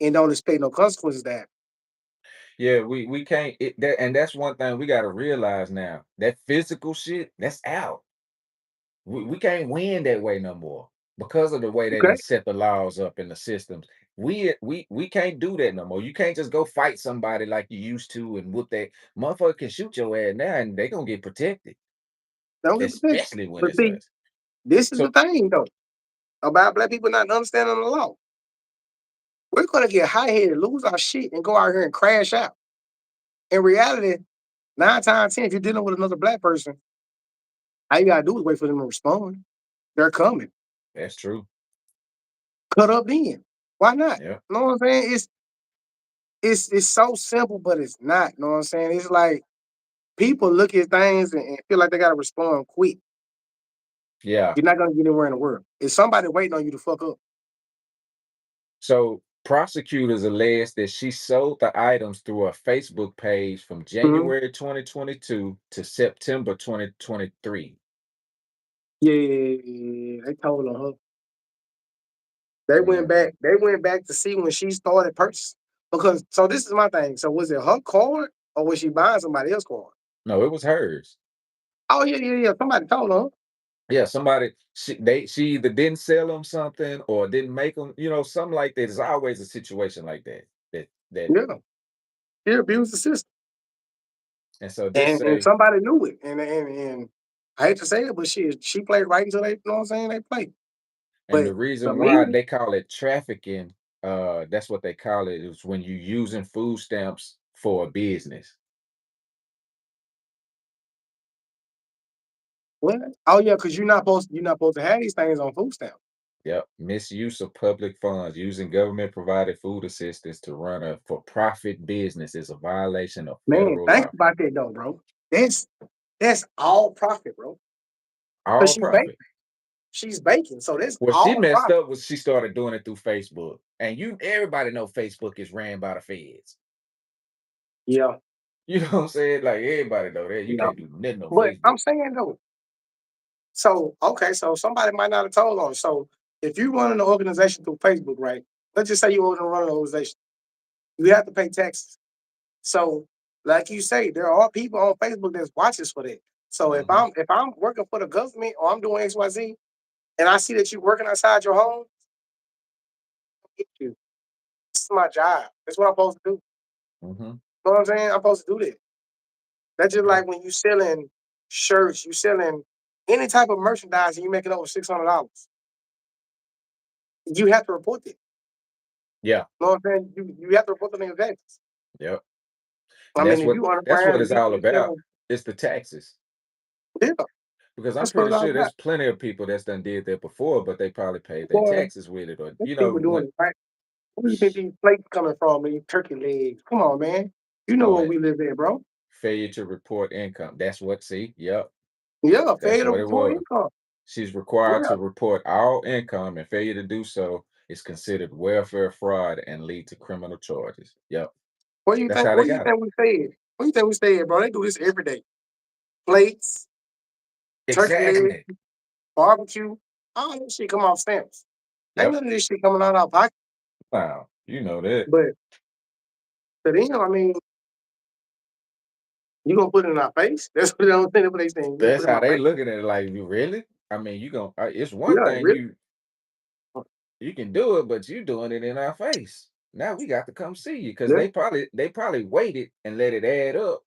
and don't expect no consequences. That Yeah, we can't that, and that's one thing we got to realize now. That physical shit, that's out. We can't win that way no more because of the way they okay? done set the laws up in the systems. We can't do that no more. You can't just go fight somebody like you used to and whoop that motherfucker can shoot your ass now and they gonna get protected, Don't get protected. especially when But it's see, us. this is So the thing though about black people not understanding the law. We're gonna get high headed, lose our shit, and go out here and crash out. In reality, 9 times 10, if you're dealing with another black person, all you gotta do is wait for them to respond. They're coming. that's true. Cut up then. Why not? Yeah. You know what I'm saying? It's so simple, but it's not. You know what I'm saying? It's like people look at things and feel like they gotta respond quick. Yeah. You're not gonna get anywhere in the world. It's somebody waiting on you to fuck up. So prosecutors allege that she sold the items through a Facebook page from Mhm. January 2022 to September 2023. Yeah, they told on her. They Yeah. went back. They went back to see when she started purchasing. Because so this is my thing. So was it her card or was she buying somebody else's card? No, it was hers. Oh yeah, yeah, yeah. Somebody told her. Yeah, somebody she either didn't sell them something or didn't make them, something like that. There's always a situation like that. That Yeah, she abused the system, and so this and say somebody knew it. And I hate to say it, but she played right until they, you know what I'm saying, they played. and the But for reason me, why they call it trafficking, that's what they call it, is when you using food stamps for a business. what? Oh yeah, because you're not supposed to have these things on food stamps. Yep. Misuse of public funds using government provided food assistance to run a for profit business is a violation of Man, federal think law. about that though, bro. That's that's all profit, bro. Because All profit. she's baking, so that's What she all messed profit. up was she started doing it through Facebook. And everybody know Facebook is ran by the feds. Yeah, You know what I'm saying? Like everybody know that. You yeah. can't do nothing on But I'm Facebook. saying though, so okay, so somebody might not have told on. So if you run an organization through Facebook, right? Let's just say you want to run an organization, you have to pay taxes. So, like you say, there are people on Facebook that's watches for that. So if Hmm. I'm working for the government or I'm doing XYZ and I see that you're working outside your home, get you. This is my job. That's what I'm supposed to do. Hmm. You know what I'm saying? I'm supposed to do that. That's just Yeah. like when you selling shirts, you selling any type of merchandise and you make it over $600. You have to report that. Yeah. You know what I'm saying? You have to report them in taxes. Yep. I And mean, that's if what you that's what underground and it's you all you about. selling, It's the taxes. yeah, Because I'm that's what pretty it's all sure about. there's plenty of people that's done did that before, but they probably paid their Boy, taxes with it, or these people doing when it right. Where you think these plates coming from? These turkey legs? Come on, man. You know oh, where and we live at, bro. failure to report income. That's what. See, yep, Yeah, that's failure to what it report was. income. She's required Yeah. to report all income, and failure to do so is considered welfare fraud and lead to criminal charges. Yep, What do you that's think? how What they do you got it. think we said? What do you think we said, bro? They do this every day. Plates, turkey legs, Exactly. barbecue, all this shit come off stamps. Ain't Yep. none of this shit coming out of our pocket. Wow, you know that. But to them, I mean, you gonna put it in our face? That's what they don't think. That's what they saying. You gonna put That's it in how my they face? looking at it. Like, you really? I mean, you gonna? It's one Yeah, thing really. you can do it, but you doing it in our face. Now we got to come see you because Yeah. they probably waited and let it add up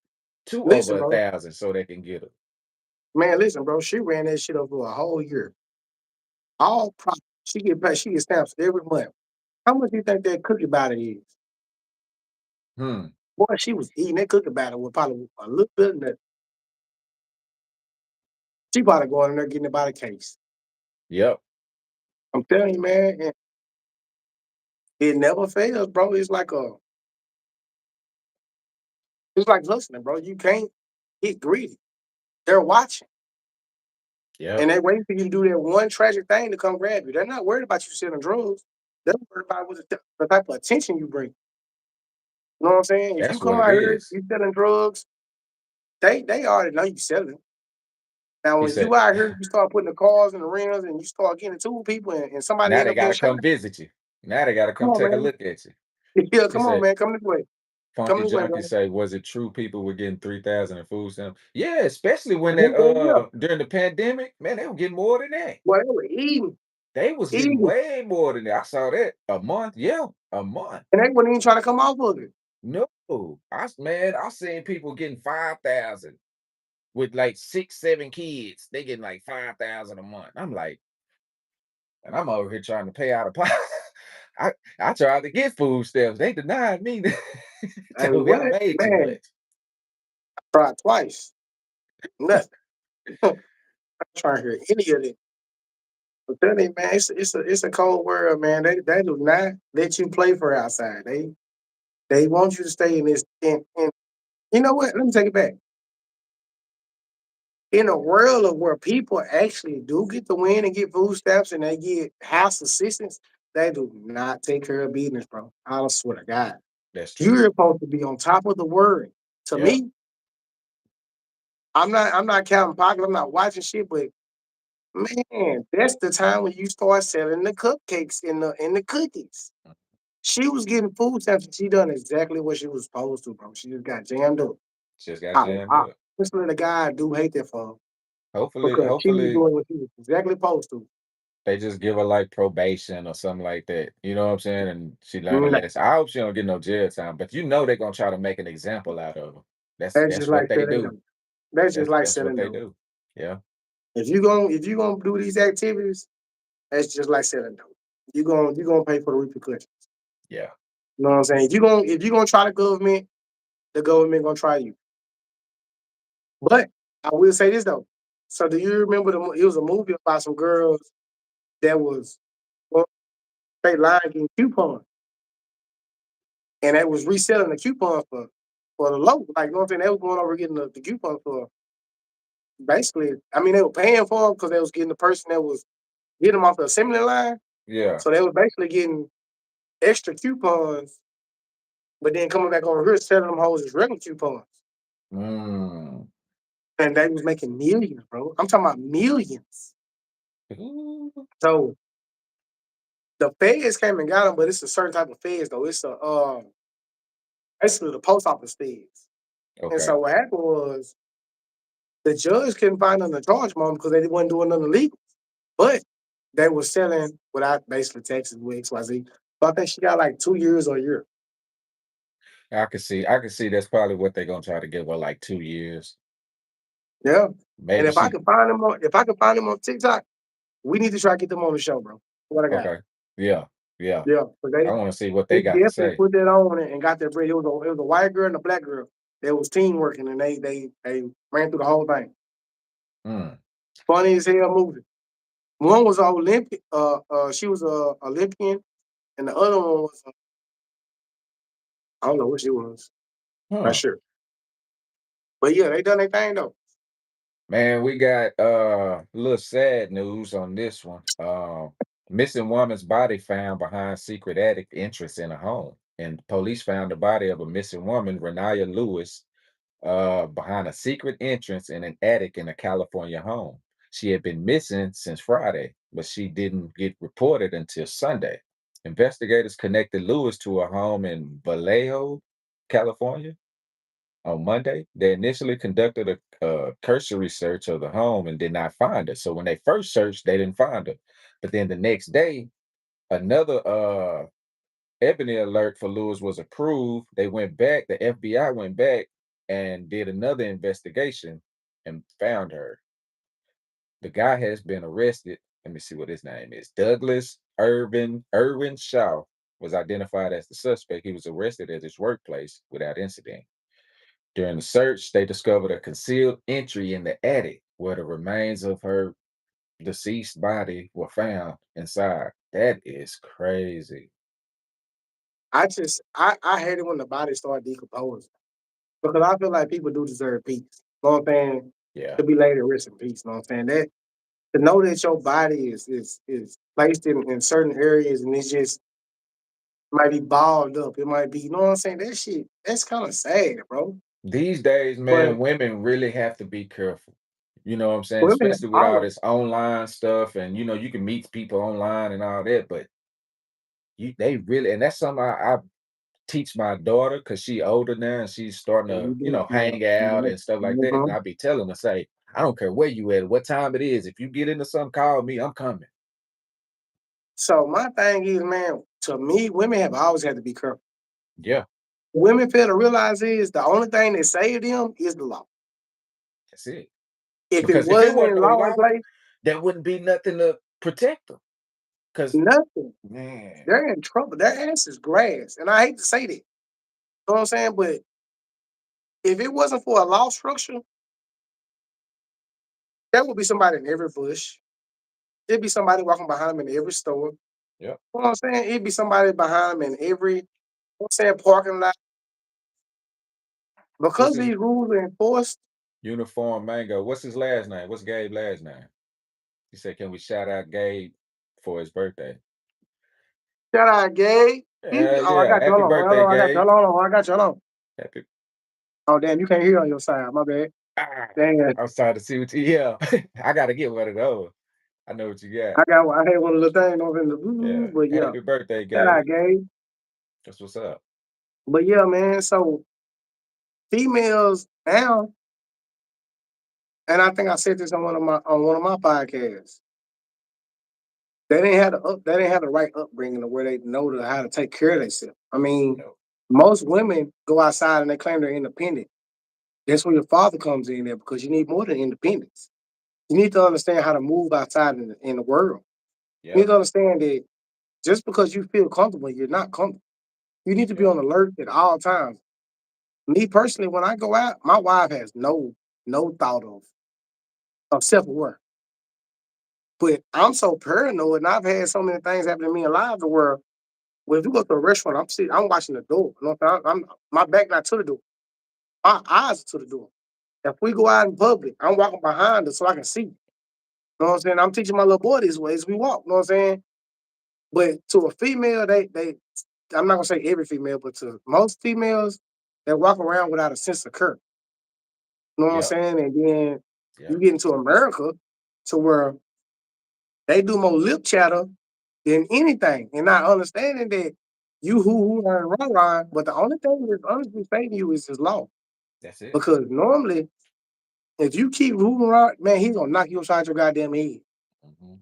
to Listen, over a bro. thousand so they can get it. Man, listen, bro. She ran that shit over a whole year. All profit. She get paid. She get stamps every month. How much do you think that cookie batter is? Hmm. Boy, she was eating that cookie batter with probably a little bit of that. She probably going in there getting it by the case. Yep. I'm telling you, man. And It never fails, bro. It's like hustling, bro. You can't get greedy. They're watching. Yep, And they waiting for you to do that one tragic thing to come grab you. They're not worried about you selling drugs. They're worried about the type of attention you bring. You know what I'm saying? If you that's come what it out here, is. you selling drugs, they already know you selling. Now, He when you said, out here, you start putting the cars in the rims and you start getting to people and somebody now end they up getting gotta shot. come visit you. Now they gotta Come come on, take a man. look at you. Yeah, He come on, said, man. Come this way. Come Funky this way, Junkie brother. say, was it true people were getting 3,000 in food stamps? Yeah, especially when that Yeah. during the pandemic, man, they were getting more than that. Well, they were eating, They was getting eating, way more than that. I saw that a month. Yeah, a month. and they weren't even trying to come off of it. No, man, I seen people getting 5,000 with like 6, 7 kids. They getting like 5,000 a month. I'm like, and I'm over here trying to pay out of pocket. I I tried to get food stamps. They denied me. Hey, Told me I what? made too Man, much. tried twice. Nothing. I'm trying to hear any of it. But tell you, man, it's a cold world, man. They do not let you play for outside. They want you to stay in this. In you know what? Let me take it back. In a world of where people actually do get to win and get food stamps and they get house assistance, they do not take care of business, bro. I swear to God. That's You're true. supposed to be on top of the world. To Yeah. me, I'm not counting pockets, I'm not watching shit, but man, that's the time when you start selling the cupcakes and the cookies. She was getting food stamps and she done exactly what she was supposed to, bro. She just got jammed up. Just got I, jammed I up. Honestly, the guy I do hate that for her Hopefully, because she was hopefully doing what she was exactly supposed to. they just give her like probation or something like that. You know what I'm saying? And she learned a Nah, lesson. I hope she don't get no jail time, but you know they're gonna try to make an example out of her. That's that's just that's what like they selling do. dope. That's just like That's what selling they dope. do. Yeah. If you gonna do these activities, that's just like selling dope. You gonna pay for the repercussions. Yeah. You know what I'm saying? If you gonna try the government gonna try you. But I will say this though. So do you remember it was a movie about some girls that was well, they lying getting coupons and they was reselling the coupons for the low. Like you know what I'm saying? They was going over getting the coupons for basically. I mean, they were paying for them because they was getting the person that was getting them off the assembly line. Yeah. So they was basically getting extra coupons, but then coming back over here selling them hoes as regular coupons. Mm. And they was making millions, bro. I'm talking about millions. Ooh. So the feds came and got them, but it's a certain type of feds though. It's a basically the post office feds. And Okay. so what happened was the judge couldn't find them to charge them because they wasn't doing nothing illegal. But they were selling without basically taxes with XYZ. So I think she got like 2 years or a year. I can see that's probably what they're gonna try to give her like 2 years. Yeah. And Maybe she if I can find them on TikTok, we need to try to get them on the show, bro. What I got. okay. Yeah. Yeah. Yeah. But I want to see what they they got to definitely say. put that on and got their bread. It was a white girl and a black girl. That was team working and they ran through the whole thing. Mm. Funny as hell movie. One was a Olympic, she was a Olympian, and the other one was I don't know what she was. Not Huh. sure. But yeah, they done their thing though. Man, we got a little sad news on this one. Missing woman's body found behind secret attic entrance in a home. And police found the body of a missing woman, Renaya Lewis, behind a secret entrance in an attic in a California home. She had been missing since Friday, but she didn't get reported until Sunday. Investigators connected Lewis to a home in Vallejo, California on Monday. They initially conducted a cursory search of the home and did not find her. So when they first searched, they didn't find her. But then the next day, another ebony alert for Lewis was approved. They went back, the FBI went back and did another investigation and found her. The guy has been arrested. Let me see what his name is. Douglas Irvin Shaw was identified as the suspect. He was arrested at his workplace without incident. During the search, they discovered a concealed entry in the attic where the remains of her deceased body were found inside. That is crazy. I hate it when the body start decomposing because I feel like people do deserve peace. You know what I'm saying? Yeah. To be laid to rest in peace. You know what I'm saying? That to know that your body is placed in certain areas and it's just might be balled up. It might be, you know what I'm saying? That shit, that's kind of sad, bro. These days, But man, women really have to be careful. You know what I'm saying? women, Especially with all all of this online stuff, and you can meet people online and all that, but they really, and that's something I teach my daughter because she older now and she's starting them, to, you do, hang you out know, and stuff like that. And mhm. I be telling her, say, I don't care where you at, what time it is. If you get into something, call me. I'm coming. So my thing is, man, to me, women have always had to be careful. Yeah, Women fail to realize is the only thing that save them is the law. that's it. If it Because if it wasn't wasn't in no law in law, place, there wouldn't be nothing to protect them. Because nothing. man, They're in trouble. Their ass is grass. And I hate to say that. You know what I'm saying? But if it wasn't for a law structure, there would be somebody in every bush. There'd be somebody walking behind them in every store. yep. You know what I'm saying? It'd be somebody behind them in every, you know what I'm saying, parking lot. What's Because his these rules are enforced, uniform mango? What's his last name? What's Gabe's last name? He said, can we shout out Gabe for his birthday? shout out Gay. Oh, I Yeah. got you. Happy Hold on. Hold birthday, on. I got you. Gabe. Hold on. I got you. Hold on. Happy. Oh, damn. You can't hear on your side. My bad. Ah, Damn. I'm sorry to see what you. Yeah, I got to get one of those. I know what you got. I had one of the things over in the Yeah. but yeah. Happy birthday, Shout Gabe. out Gay. That's what's up. But yeah, man. So females now, and I think I said this on one of my podcasts. They didn't have the right upbringing to where they know how to take care of themselves. I mean, No. most women go outside and they claim they're independent. That's where your father comes in there because you need more than independence. You need to understand how to move outside in the world. You need Yep. to understand that just because you feel comfortable, you're not comfortable. You need to be Yep. on alert at all times. Me personally, when I go out, my wife has no thought of self aware. But I'm so paranoid, and I've had so many things happen to me in life where when you go to a restaurant, I'm watching the door. You know, I'm my back not to the door. My eyes are to the door. If we go out in public, I'm walking behind her so I can see. You know what I'm saying? I'm teaching my little boy this way as we walk. You know what I'm saying? But to a female, they I'm not gonna say every female, but to most females, they walk around without a sense of courage. You know what I'm Yep. saying? And then you Yep. get into America to where they do more lip chatter than anything, and not understanding that you who and rah rah, but the only thing that's honestly saving you is his law. That's it. Because normally, if you keep moving around, man, he's gonna knock you upside your goddamn head. Mhm.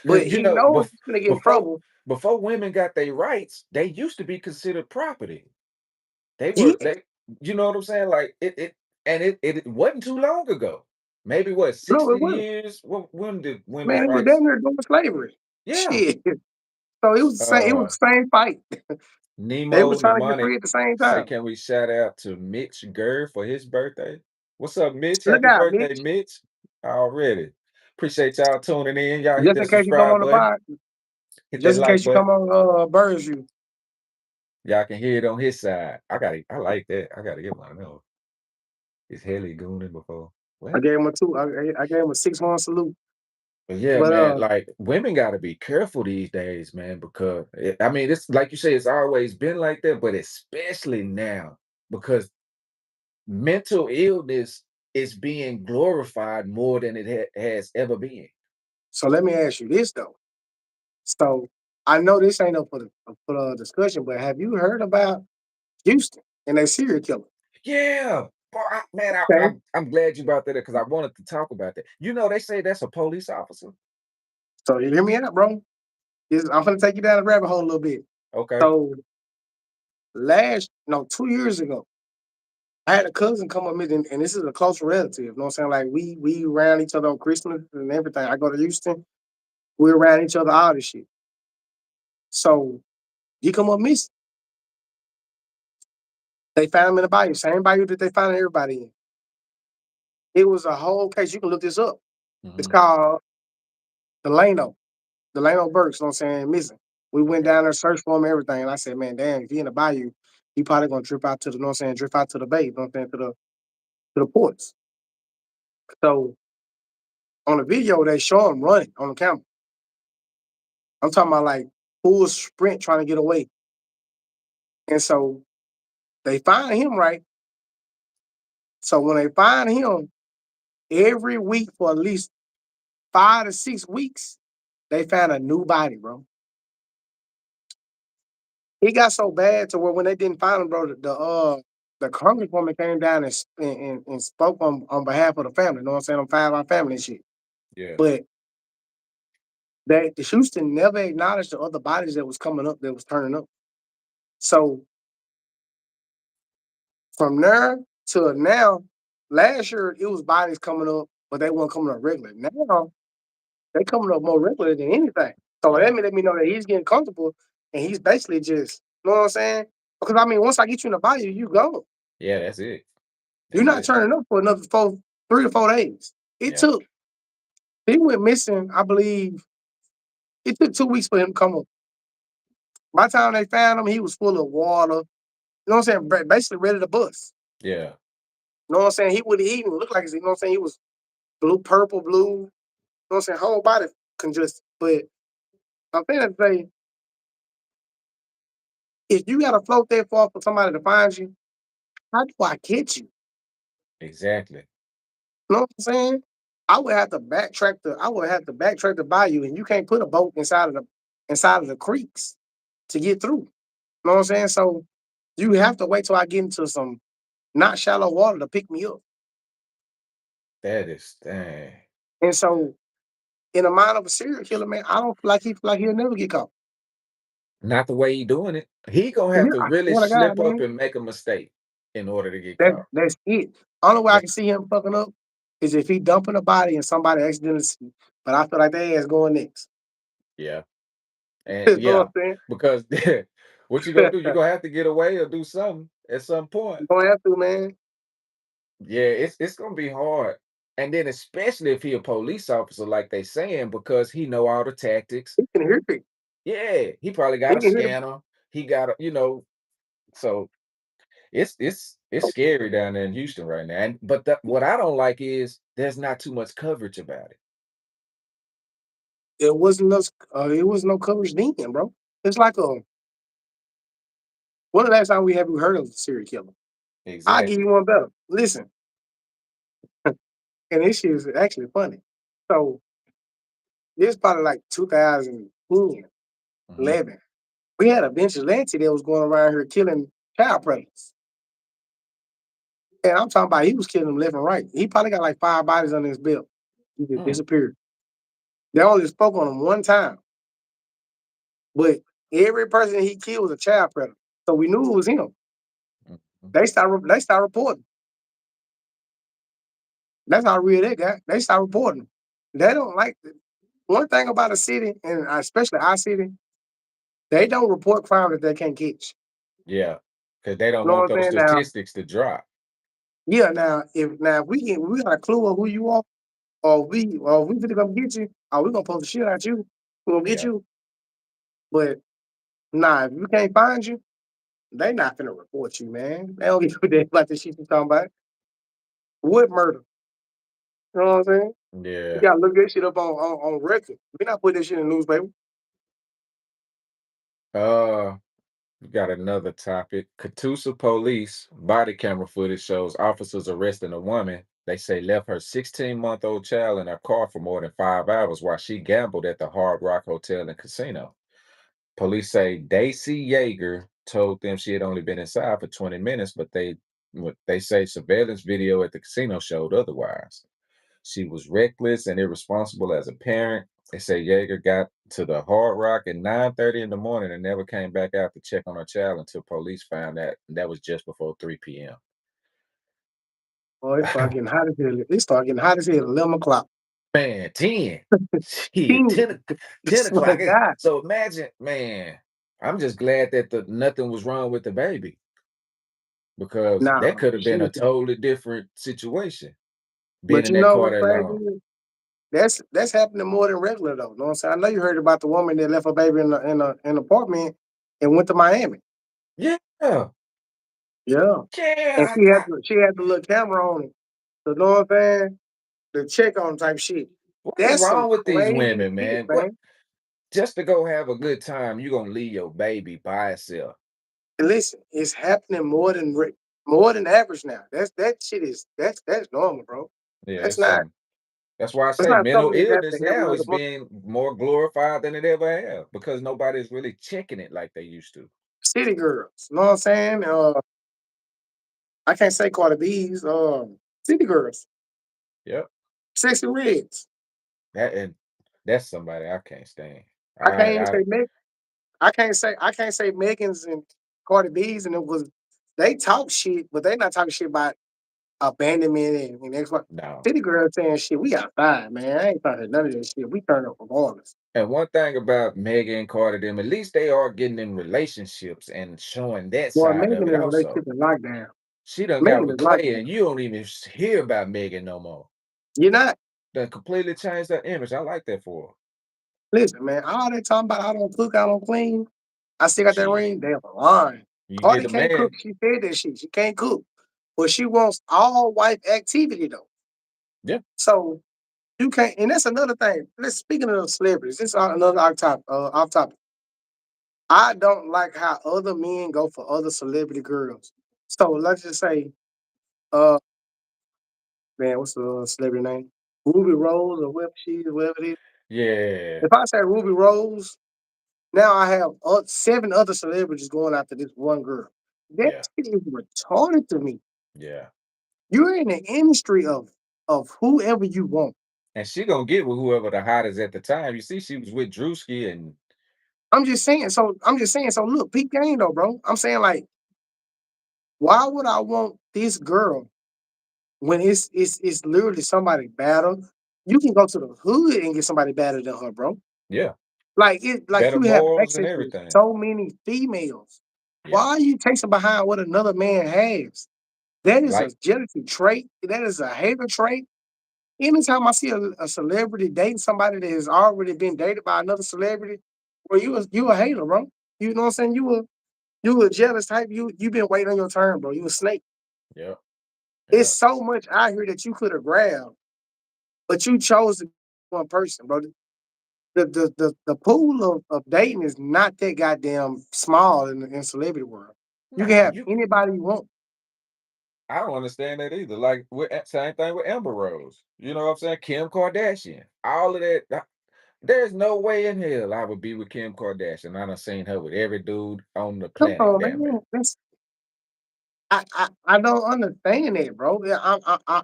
But You he know, knows he's gonna get in before trouble. women got their rights, they used to be considered property. They Yeah, were they. You know what I'm saying? Like it wasn't too long ago. Maybe what no, 60 it wasn't. years? When did women's Man, it was rights? damn near doing slavery. Yeah. Shit. So it was the same. It was Uh the same fight. They was Nemo the trying to get money free at the same say, time. can we shout out to Mitch Gurr for his birthday? What's up, Mitch? Look Happy out, birthday, Mitch. Mitch. Already. Appreciate y'all tuning in. Y'all hit Just that in case you come subscribe on the button, pod, hit that just in like case you button. come on Birds You. Y'all can hear it on his side. I like that. I gotta get one of those. Is Haley gooning before? I What? gave him a two. I gave him a 6-1 salute. But yeah, But man, like women got to be careful these days, man, because I mean, it's like you say, it's always been like that, but especially now because mental illness is being glorified more than it has ever been. so let me ask you this though. So I know this ain't up for the discussion, but have you heard about Houston and a serial killer? Yeah, boy, man, Okay. I'm glad you brought that up because I wanted to talk about that. They say that's a police officer. So you hear me out, bro. I'm gonna take you down the rabbit hole a little bit. Okay. So last no 2 years ago, I had a cousin come up with me, and this is a close relative. You know what I'm saying? Like we around each other on Christmas and everything. I go to Houston, we're around each other, all this shit. So he come up missing. They found him in the bayou, same bayou that they found everybody in. It was a whole case. You can look this up. It's Hmm. called Delano, Delano Burks. You know what I'm saying? Missing. We went Yeah. down there, searched for him, everything. And I said, man, damn, if he in the bayou, he probably gonna drip out to the, you know what I'm saying, drift out to the bay, you know what I'm saying, to the ports. So on the video, they show him running on the camera. I'm talking about like full sprint trying to get away. And so they find him, right? So when they find him, every week for at least 5 to 6 weeks, they found a new body, bro. It got so bad to where when they didn't find him, bro, the congresswoman came down and spoke on behalf of the family. You know what I'm saying? On Five Our Family and shit. Yeah. But the Houston never acknowledged the other bodies that was coming up, that was turning up. So from there to now, last year it was bodies coming up, but they weren't coming up regular. Now they coming up more regular than anything. So Yeah. let me know that he's getting comfortable and he's basically just, you know what I'm saying? Because I mean, once I get you in the body, you go. Yeah, that's it. You're That's not it. turning up for another 3 to 4 days. It Yeah. took, he went missing, I believe, it took 2 weeks for him to come up. By the time they found him, he was full of water. You know what I'm saying? Basically ready to bust. Yeah. You know what I'm saying? He even looked like, you know what I'm saying? He was blue, purple, blue. You know what I'm saying? Whole body congested. But I'm finna say, if you gotta float that far for somebody to find you, how do I catch you? Exactly. You know what I'm saying? I would have to backtrack the bayou, and you can't put a boat inside of the creeks to get through. You know what I'm saying? So you have to wait till I get into some not shallow water to pick me up. That is dang. And so in the mind of a serial killer, man, I don't feel like he'll never get caught. Not the way he doing it. He gonna Yeah, have to I really swear to God, slip up man. and make a mistake in order to get caught. That's it. Only way I Yeah. can see him fucking up is if he dumping a body and somebody accidentally see. But I feel like they ass going next. Yeah. And You know yeah, what I'm because what you gonna saying? do? You gonna have to get away or do something at some point. You gonna have to, man. Yeah, it's gonna be hard. And then especially if he a police officer, like they saying, because he know all the tactics. He can hear it. Yeah, he probably got He a can hear the scanner. He got a, so it's scary down there in Houston right now. And but what I don't like is there's not too much coverage about it. it was no coverage then, bro. It's like when the last time we heard of a serial killer? I'll give you Exactly. one better. Listen, and this shit is actually funny. So this probably like 2010, Hmm. 11. We had a vigilante that was going around here killing child predators. And I'm talking about he was killing them left and right. He probably got like 5 bodies under his belt. He just Mm, disappeared. They only spoke on him one time, but every person he killed was a child predator. So we knew it was him. mm. They start reporting. That's how real they got. They start reporting. They don't like it. One thing about a city, and especially our city, they don't report crime that they can't catch. Yeah, because they don't You know want what I'm those saying? Now, statistics to drop. yeah, now if we got a clue of who you are, or we finna come get you, or we gonna post the shit at you, we gonna get Yeah, you. But nah, if we can't find you, they not finna report you, man. They don't give a damn about the shit you talking about. What murder? You know what I'm saying? You yeah. gotta look that shit up on record. We not putting this shit in the newspaper. Uh, we got another topic. Catoosa police body camera footage shows officers arresting a woman they say left her 16-month-old child in her car for more than 5 hours while she gambled at the Hard Rock Hotel and Casino. Police say Daisy Yeager told them she had only been inside for 20 minutes, but they say surveillance video at the casino showed otherwise. She was reckless and irresponsible as a parent. They say Yeager got to the Hard Rock at 9:30 in the morning and never came back out to check on her child until police found that was just before 3 p.m. Oh, it start getting hot as hell. It start getting hot as hell at 11 o'clock. Man, 10. Shit, 10. 10, I 10 swear to o'clock. God. So imagine, man, I'm just glad that nothing was wrong with the baby because Nah, that could have she been a was, totally different situation being but in you that know car what's that crazy long. is? That's happening more than regular though. You know what I'm saying? I know you heard about the woman that left her baby in an apartment and went to Miami. Yeah. Yeah. And Yeah, she had the little camera on it. So you know what I'm saying? The check on type shit. what is That's some wrong with these crazy women, shit, man? What man. just to go have a good time, you gonna leave your baby by itself. And listen, it's happening more than average now. That shit is that's normal, bro. Yeah, That's not that's why I that's say not mental something that has illness to happen now like is a being more glorified than it ever have because nobody's really checking it like they used to. city girls. You know what I'm saying? I can't say Cardi B's, city girls, Yep. sexy reds. That and that's somebody I can't stand. I can't even I say Meg. I can't say Megan's and Cardi B's, and it was they talk shit, but they not talking shit about abandonment and ex wife. no. City girls saying shit. We outside, man. I ain't trying to hear none of this shit. We turn up regardless. And one thing about Megan and Carter, them, at least they are getting in relationships and showing that Boy, side of Megan it in a relationship also. in lockdown. She done got Megan is with Clay lockdown. and you don't even hear about Megan no more. You're not. Done completely changed her image. I like that for her. Listen, man. All they talking about I don't cook, I don't clean. I still got that She ring. They lying. you get Cardi a can't cook. man. She said that shit. She can't cook, but she wants all wife activity though. Yeah, So you can't. And that's another thing. Let's speaking of celebrities. This is another off topic. Off topic. I don't like how other men go for other celebrity girls. So let's just say, uh, man, what's the celebrity name? Ruby Rose or whatever it is. yeah, If I say Ruby Rose, now I have 7 other celebrities going after this one girl. That yeah, shit is retarded to me. yeah. You're in the industry of whoever you want. And she gonna get with whoever the hottest at the time. You see, she was with Drewski and I'm just saying. So look, peak game though, bro. I'm saying like, why would I want this girl when it's literally somebody better? You can go to the hood and get somebody better than her, bro. yeah, Like better you have morals and access to everything. so many females. Why Yeah, are you chasing behind what another man has? That is a like jealousy trait. That is a hater trait. Anytime I see a celebrity dating somebody that has already been dated by another celebrity, well, you a hater, bro. You know what I'm saying? You a jealous type. You been waiting on your turn, bro. You a snake. yeah, It's yeah. so much out here that you could have grabbed, but you chose to one person, bro. The pool of dating is not that goddamn small in the celebrity world. You can Nah, have you anybody you want. I don't understand that either. Like with same thing with Amber Rose. You know what I'm saying? Kim Kardashian. All of that. There's no way in hell I would be with Kim Kardashian. I done seen her with every dude on the Come planet, on, damn it. man. I don't understand that, bro. Yeah,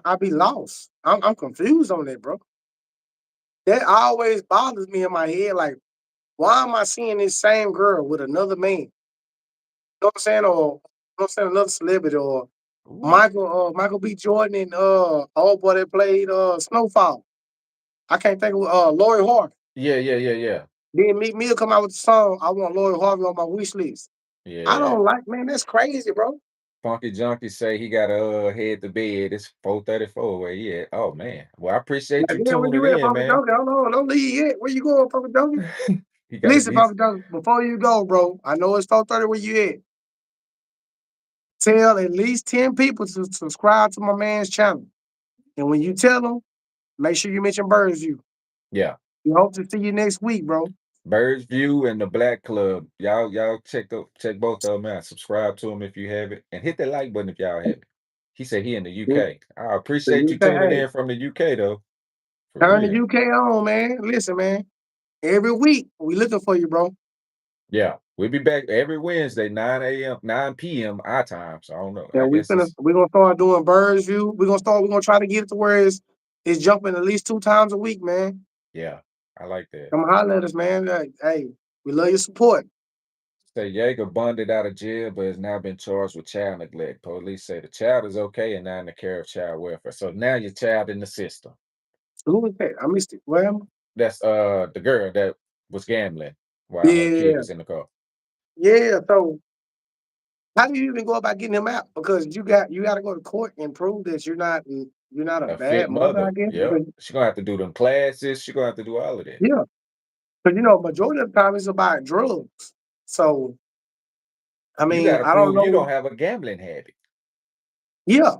I be lost. I'm confused on that, bro. That always bothers me in my head. Like, why am I seeing this same girl with another man? You know what I'm saying? Or you know what I'm saying, another celebrity or Ooh. Michael B. Jordan and old boy that played Snowfall. I can't think of Lori Harvey. Yeah, yeah, yeah, yeah. Then Meek Mill come out with the song, I want Lori Harvey on my wish list. I Yeah. don't like, man, that's crazy, bro. Funky Junkie say he got a head to bed. It's 4:34 where he at. Oh man. Well, I appreciate Like, you yeah, where tuning you at, in, Papa man. Donkey? Hold on, don't leave yet. Where you going, Papa Donkey? He got Listen, he's Papa Donkey, before you go, bro, I know it's 4:30 where you at. Tell at least 10 people to subscribe to my man's channel. And when you tell them, make sure you mention Birds View. yeah. We hope to see you next week, bro. Birds View and the Black Club. Y'all check both of them out. Subscribe to them if you have it. And hit that like button if y'all have it. He said he in the Yeah. UK. I So appreciate you you say, tuning hey, in from the UK though. For turn the real. UK on, man. Listen, man. Every week we looking for you, bro. Yeah. We'll be back every Wednesday, 9 a.m., 9 p.m. our time. So I don't know. I And guess it's we're gonna start doing Birds View. We're gonna try to get it to where it's jumping at least 2 times a week, man. yeah. I like that. Come holler at us, man. Like, hey, we love your support. Say Yeager bonded out of jail, but has now been charged with child neglect. Police say the child is okay and now in the care of child welfare. So now your child in the system. Who was that? I missed it. Well, That's the girl that was gambling while her kid yeah, was in the car. yeah. So How do you even go about getting him out? Because you got to go to court and prove that you're not a A fit bad mother, mother. I guess. Yep. Because She gonna have to do them classes. She gonna have to do all of that. yeah, because majority of the time it's about drugs. So I You mean, gotta I don't prove you know. don't have a gambling habit. Yeah,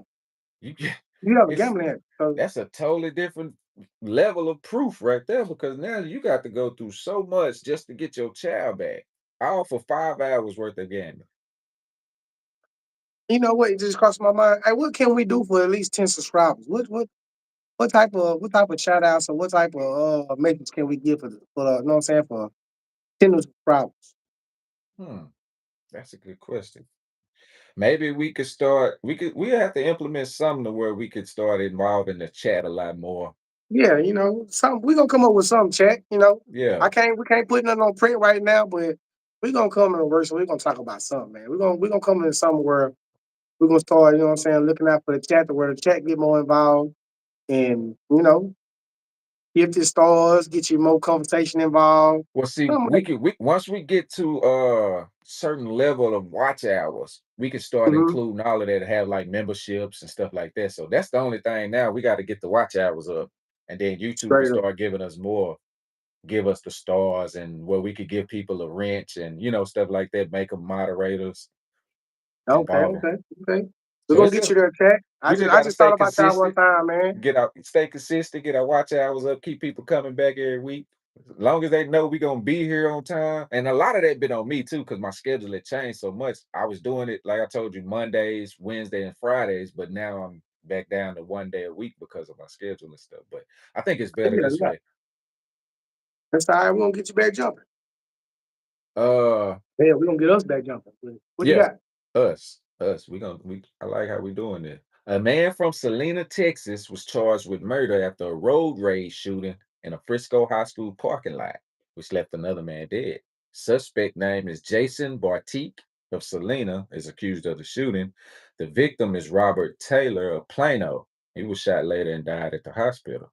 You can you have a it's gambling habit. So that's a totally different level of proof right there because now you got to go through so much just to get your child back. All for 5 hours worth of gambling. you know what? It just crossed my mind. Hey, what can we do for at least 10 subscribers? What type of shout outs or what type of message can we give for you know what I'm saying, for 10 new subscribers? Hmm, that's a good question. Maybe we could start. We have to implement something to where we could start involving the chat a lot more. Yeah, some we gonna come up with some chat. Yeah. We can't put nothing on print right now, but we gonna come in a verse and we gonna talk about something, man. We gonna come in something where we're gonna start, you know what I'm saying, looking out for the chat to where the chat get more involved and get the stars, get you more conversation involved. Well, see, Something we like could we once we get to certain level of watch hours, we can start mhm, including all of that, have like memberships and stuff like that. So that's the only thing now we got to get the watch hours up, and then YouTube will straight up. start giving us more, give us the stars, and where we could give people a wrench and stuff like that, make them moderators, Okay, involve them. okay, okay. We're So gonna it's get just you there, chat. I we just just I got to just thought stay about y'all one consistent, time, man. stay consistent, get our watch hours up, keep people coming back every week. As long as they know we gonna be here on time. And a lot of that been on me too, because my schedule had changed so much. I was doing it, like I told you, Mondays, Wednesday, and Fridays, but now I'm back down to 1 day a week because of my schedule and stuff. But I think it's better Yeah, this yeah. way. That's all right. We're gonna get you back jumping. Uh Yeah, we're gonna get us back jumping. What you Yeah, got? us. We I like how we doing this. A man from Salina, Texas, was charged with murder after a road rage shooting in a Frisco high school parking lot, which left another man dead. Suspect name is Jason Bartique of Salina, is accused of the shooting. The victim is Robert Taylor of Plano. He was shot later and died at the hospital.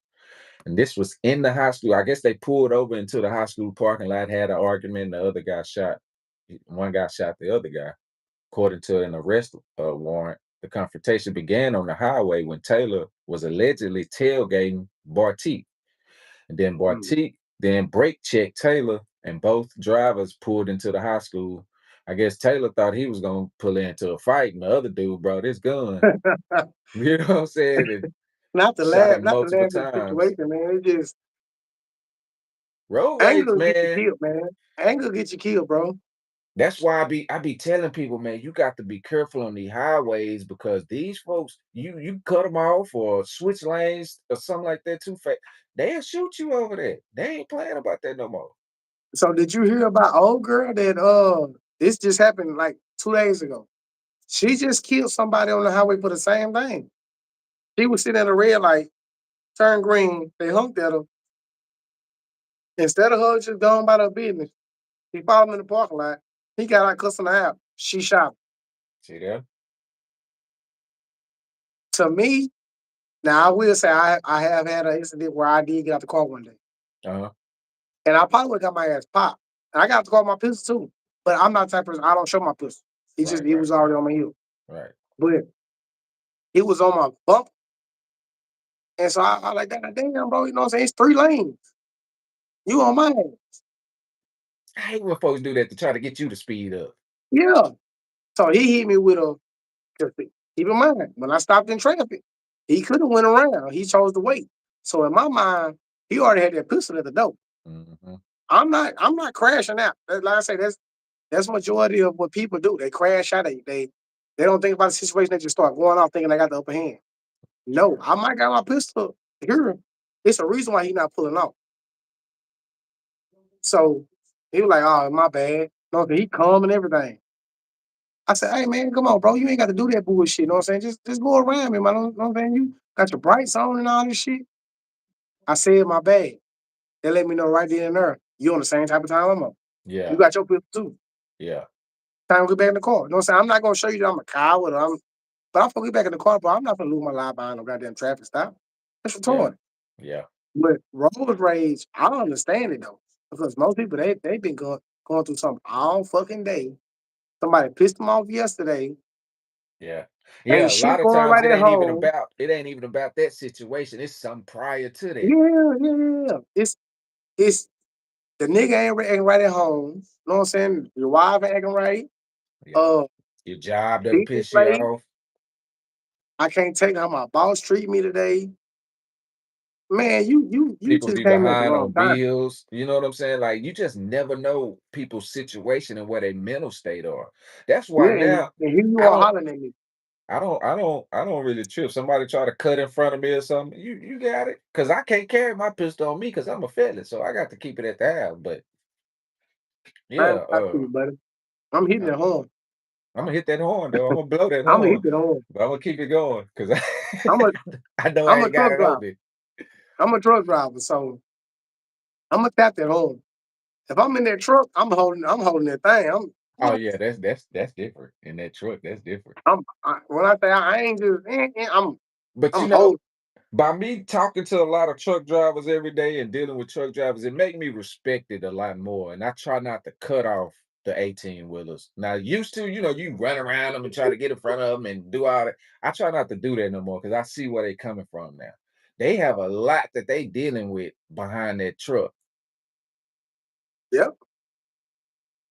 And this was in the high school. I guess they pulled over into the high school parking lot, had an argument, and the other guy shot. One guy shot the other guy. According to an arrest warrant, the confrontation began on the highway when Taylor was allegedly tailgating Bartique. And then Mm. Bartique then brake checked Taylor, and both drivers pulled into the high school. I guess Taylor thought he was going to pull into a fight, and the other dude brought his gun. You know what I'm saying? And Not to shot laugh, him not to multiple laugh at the times. situation, man. It just Road rage, anger will get you man. killed, man. Anger get you killed, bro. That's why I be telling people, man, you got to be careful on these highways because these folks, you cut them off or switch lanes or something like that too fast, they'll shoot you over there. They ain't playing about that no more. So did you hear about old girl that this just happened like 2 days ago? She just killed somebody on the highway for the same thing. She was sitting at a red light, turned green, they honked at her. Instead of her just going about her business, he followed him in the parking lot. He got out cussing her out. She shot him. See there? To me, now I will say I have had an incident where I did get out the car one day. Uh-huh. And I probably would have got my ass popped. And I got out the car with my pistol too. But I'm not the type of person, I don't show my pistol. Right, It right, was right, already on my heel. right. But it was on my bump. And so I like, God damn, bro, you know what I'm saying? It's 3 lanes. You on my ass. I hate when folks do that to try to get you to speed up. Yeah. So he hit me with a, 'cause keep in mind, when I stopped in traffic, he could have went around. He chose to wait. So in my mind, he already had that pistol at the door. Hmm. I'm not crashing out. Like I say, that's majority of what people do. They crash out. They don't think about the situation. They just start going off thinking they got the upper hand. No, Sure. I might got my pistol here. It's a reason why he not pulling off. So he was like, "Oh, my bad." No, he calm and everything. I said, "Hey man, come on, bro. You ain't got to do that bullshit. You know what I'm saying? Just go around me, man. You know what I'm saying? You got your brights on and all this shit." I said, "My bad." They let me know right then and there. You on the same type of time I'm on. You Yeah, got your pistol too. yeah, Time to get back in the car. You know what I'm saying? I'm not gonna show you that I'm a coward. But I'm gonna get back in the car, bro. I'm not gonna lose my life behind no goddamn traffic stop. That's yeah, retarded. yeah. But road rage, I don't understand it though. Because most people they been going through something all fucking day. Somebody pissed them off yesterday. Yeah. Ain't Yeah, a shit lot of going times right at home. it ain't even about that situation. It's something prior to that. Yeah, yeah, yeah, yeah. It's the nigga ain't acting right at home. Know what I'm saying? Your wife ain't acting right. Yeah. Uh, Your job done Business piss you late. off. I can't take how my boss treat me today. Man, you People just be came at the behind wrong on time. bills. You know what I'm saying? Like you just never know people's situation and where their mental state are. That's Yeah, why and now here you I are don't hollering at me. I don't really trip. Somebody try to cut in front of me or something. You got it. Cause I can't carry my pistol on me because I'm a felon. So I got to keep it at the house. But I yeah, ain't got to you, buddy. I'm hitting I'm it home. gonna hit that horn though. I'm gonna blow that I'm gonna horn. hit it home. But I'm gonna keep it going because I'm a I know I I'm a ain't got truck it driver. on me. I'm a truck driver, so I'm gonna tap that home. If I'm in that truck, I'm holding that thing. I'm Oh what? yeah, that's different. In that truck, that's different. When I say I ain't just But I'm you know, holding. by me talking to a lot of truck drivers every day and dealing with truck drivers, it make me respect it a lot more. And I try not to cut off the 18 wheelers. Now, used to, you run around them and try to get in front of them and do all that. I try not to do that no more because I see where they coming from now. They have a lot that they dealing with behind that truck. Yep.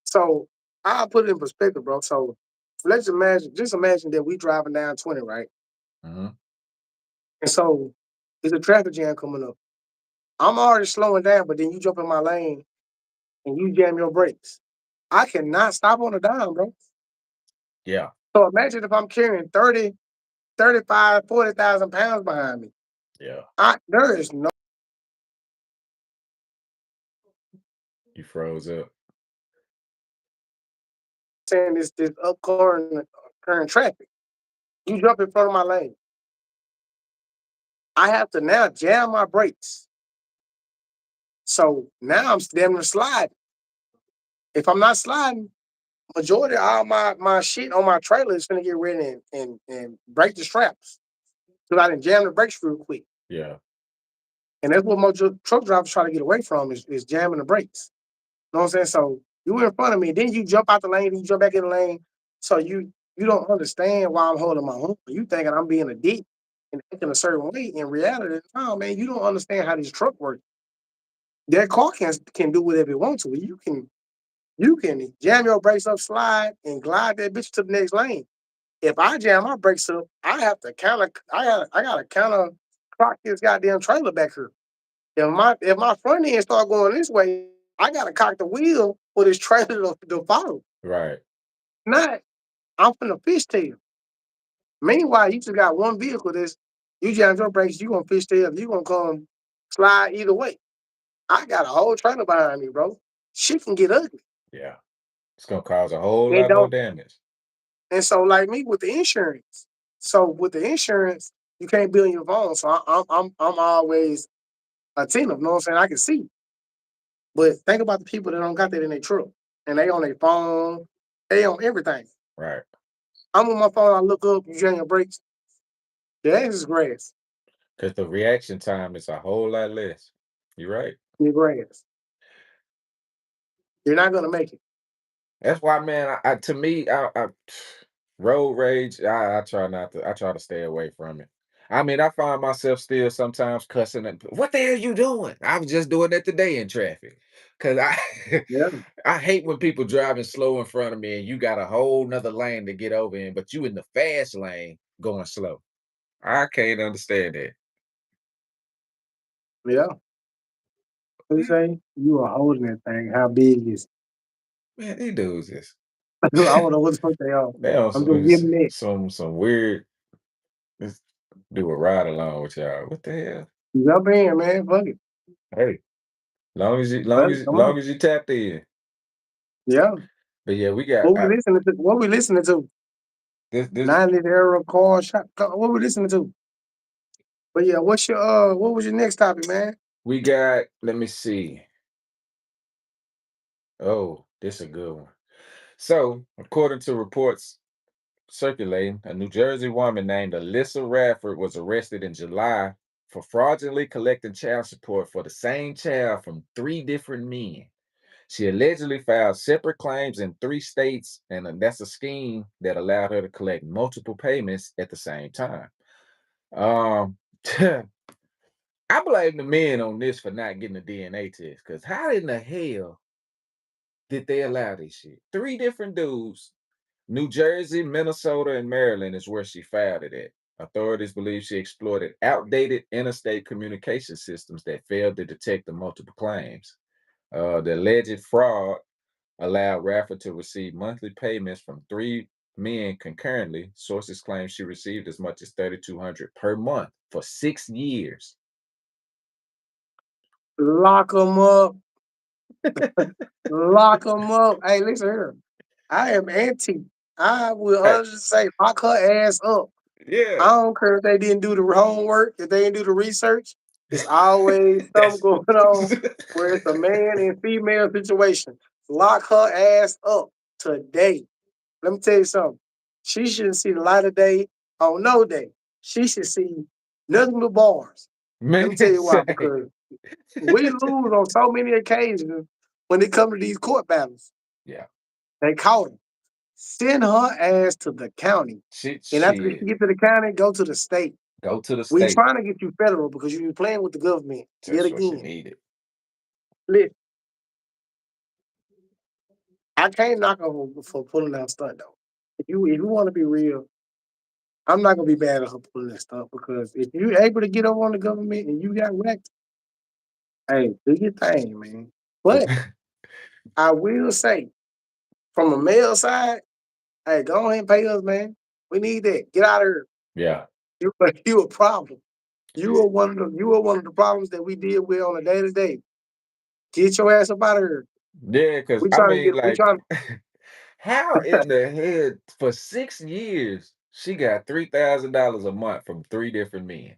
So I'll put it in perspective, bro. So just imagine that we driving down 20, right? Mhm. And so there's a traffic jam coming up. I'm already slowing down, but then you jump in my lane and you jam your brakes. I cannot stop on a dime, bro. Yeah, So imagine if I'm carrying 30, 35, 40,000 pounds behind me. yeah. There is no You froze up. saying this up current traffic. You jump in front of my lane. I have to now jam my brakes. So now I'm damn near sliding. If I'm not sliding, majority of all my shit on my trailer is gonna get ready and break the straps. So I didn't jam the brakes real quick. Yeah, And that's what most truck drivers try to get away from is jamming the brakes. You know what I'm saying? So you in front of me, then you jump out the lane, then you jump back in the lane. So you don't understand why I'm holding my horn. You thinking I'm being a dick and acting a certain way. In reality, no, man, you don't understand how these truck work. That car can do whatever it wants to. You can jam your brakes up, slide, and glide that bitch to the next lane. If I jam my brakes up, I have to I gotta counter clock this goddamn trailer back here. If my front end start going this way, I gotta cock the wheel for this trailer to follow. right. Not I'm finna fishtail. Meanwhile, you just got one vehicle that's you jam your brakes, you gonna fishtail, you gonna come slide either way. I got a whole trailer behind me, bro. Shit can get ugly. Yeah. It's gonna cause a whole And lot more don't damage. and so like me with the insurance. So with the insurance, you can't be on your phone. So I'm always attentive, you know what I'm saying? I can see. But think about the people that don't got that in their truck. And they on their phone, they on everything. Right. I'm on my phone, I look up, you jam your brakes. The ass is grass. Because the reaction time is a whole lot less. You're right. Your grass. You're not gonna make it. That's why, man, to me, road rage, I try to stay away from it. I mean, I find myself still sometimes cussing at, what the hell you doing? I was just doing that today in traffic. Cause Yeah. I hate when people driving slow in front of me and you got a whole nother lane to get over in, but you in the fast lane going slow. I can't understand that. Yeah. What you say? You are holding that thing. How big is it? Man, these dudes is I don't know what the fuck they are. they on I'm just giving it. some weird. Let's do a ride along with y'all. What the hell? Jump in, man. Fuck it. Hey, Fuck it. Come on. long as you tapped in. Yeah. But yeah, we got What we listening to? What we listening to? this 90s era car shot. What we listening to? But yeah, what was your next topic, man? we got, let me see. Oh, this is a good one. So, according to reports circulating, a New Jersey woman named Alyssa Radford was arrested in July for fraudulently collecting child support for the same child from three different men. She allegedly filed separate claims in 3 states, and that's a scheme that allowed her to collect multiple payments at the same time. Um, I blame the men on this for not getting a DNA test, because how in the hell did they allow this shit? 3 different dudes, New Jersey, Minnesota, and Maryland is where she filed it at. Authorities believe she exploited outdated interstate communication systems that failed to detect the multiple claims. The alleged fraud allowed Raffer to receive monthly payments from 3 men concurrently. Sources claim she received as much as 3,200 per month for 6 years. Lock them up. Lock them up. Hey, listen here. I am anti. I will Hey, honestly say, lock her ass up. I yeah, don't care if they didn't do the homework, if they didn't do the research. It's always something that's going on where it's a man and female situation. Lock her ass up today. Let me tell you something. She shouldn't see the light of day on no day. She should see nothing but bars. Let me tell man. you why. Because we lose on so many occasions when it comes to these court battles. Yeah, They caught her. Send her ass to the county. And after she shit. get to the county, go to the state. Go to the We state. trying to get you federal because you playing with the government yet That's what you again. needed. Listen, I can't knock her for pulling out stunt though. If you want to be real, I'm not gonna be mad at her pulling that stunt because if you're able to get over on the government and you got wrecked, hey, do your thing, man. But I will say, from a male side, hey, go ahead and pay us, man. We need that. Get out of here. Yeah. You a problem. You are one of the problems that we deal with on a day to day. Get your ass up out of here. Yeah, because We I trying to mean, get. We like, trying. how in the head for 6 years she got $3,000 a month from 3 different men?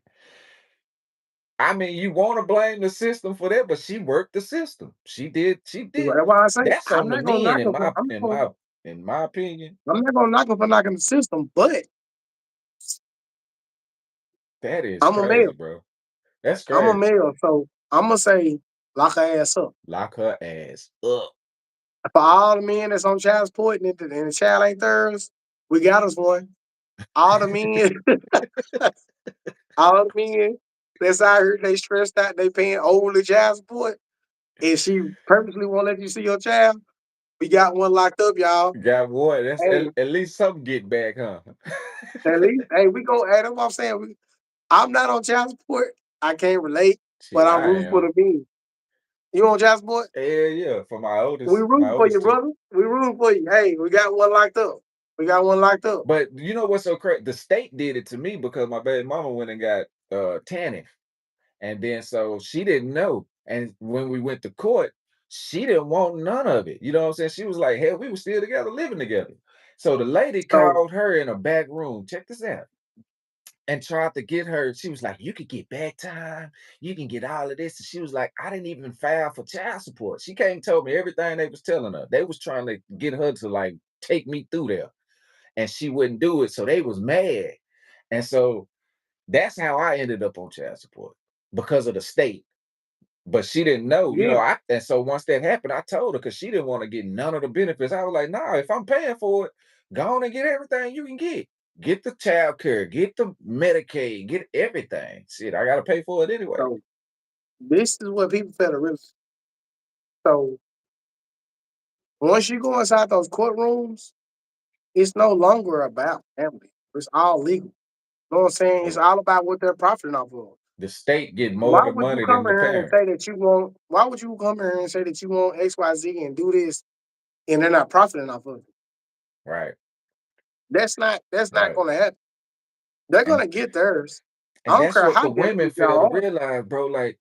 I mean, you want to blame the system for that, but she worked the system. She did. She did. That's why I say That's I'm on the not gonna men, knock in her for. my in my opinion. I'm not gonna knock her for knocking the system, but That is I'm a crazy, male. bro. That's I'm a crazy. male, so I'm gonna say lock her ass up. Lock her ass up. For all the men that's on child support and the child ain't theirs, we got us one. All the men, all the men that's out here, they stressed out, they paying overly child support, and she purposely won't let you see your child. We got one locked up, y'all. Got one. That's Hey, at least something get back, huh? at least, hey, we go. Hey, that's what I'm saying. I'm not on child support. I can't relate, but Shit, I'm I rooting for am. the men. You on child support? Hell yeah, for my We oldest, my rooting for you, oldest two. brother. We rooting for you. Hey, we got one locked up. We got one locked up. But you know what's so crazy? The state did it to me because my baby mama went and got tanning. And then so she didn't know. And when we went to court, she didn't want none of it. You know what I'm saying? She was like, hell, we were still together, living together. So the lady So called her in a back room. Check this out. And tried to get her. She was like, you could get back time. You can get all of this. And she was like, I didn't even file for child support. She came and told me everything they was telling her. They was trying to get her to like take me through there. And she wouldn't do it. So they was mad. And so that's how I ended up on child support because of the state. But she didn't know, yeah, and so once that happened, I told her because she didn't want to get none of the benefits. I was like, nah, if I'm paying for it, go on and get everything you can get. Get the child care, get the Medicaid, get everything. Shit, I gotta pay for it anyway. so this is what people fail to realize. So once you go inside those courtrooms, it's no longer about family. It's all legal. You know what I'm saying? It's So all about what they're profiting off of. the state get more Why of the would you money come than in the here and parent. say that you want? Why would you come in here and say that you want XYZ and do this and they're not profiting off of it? Right, That's not right. going to happen. They're going And to get theirs. I and don't that's care what how the women desperate fail to y'all are. realize, bro. Like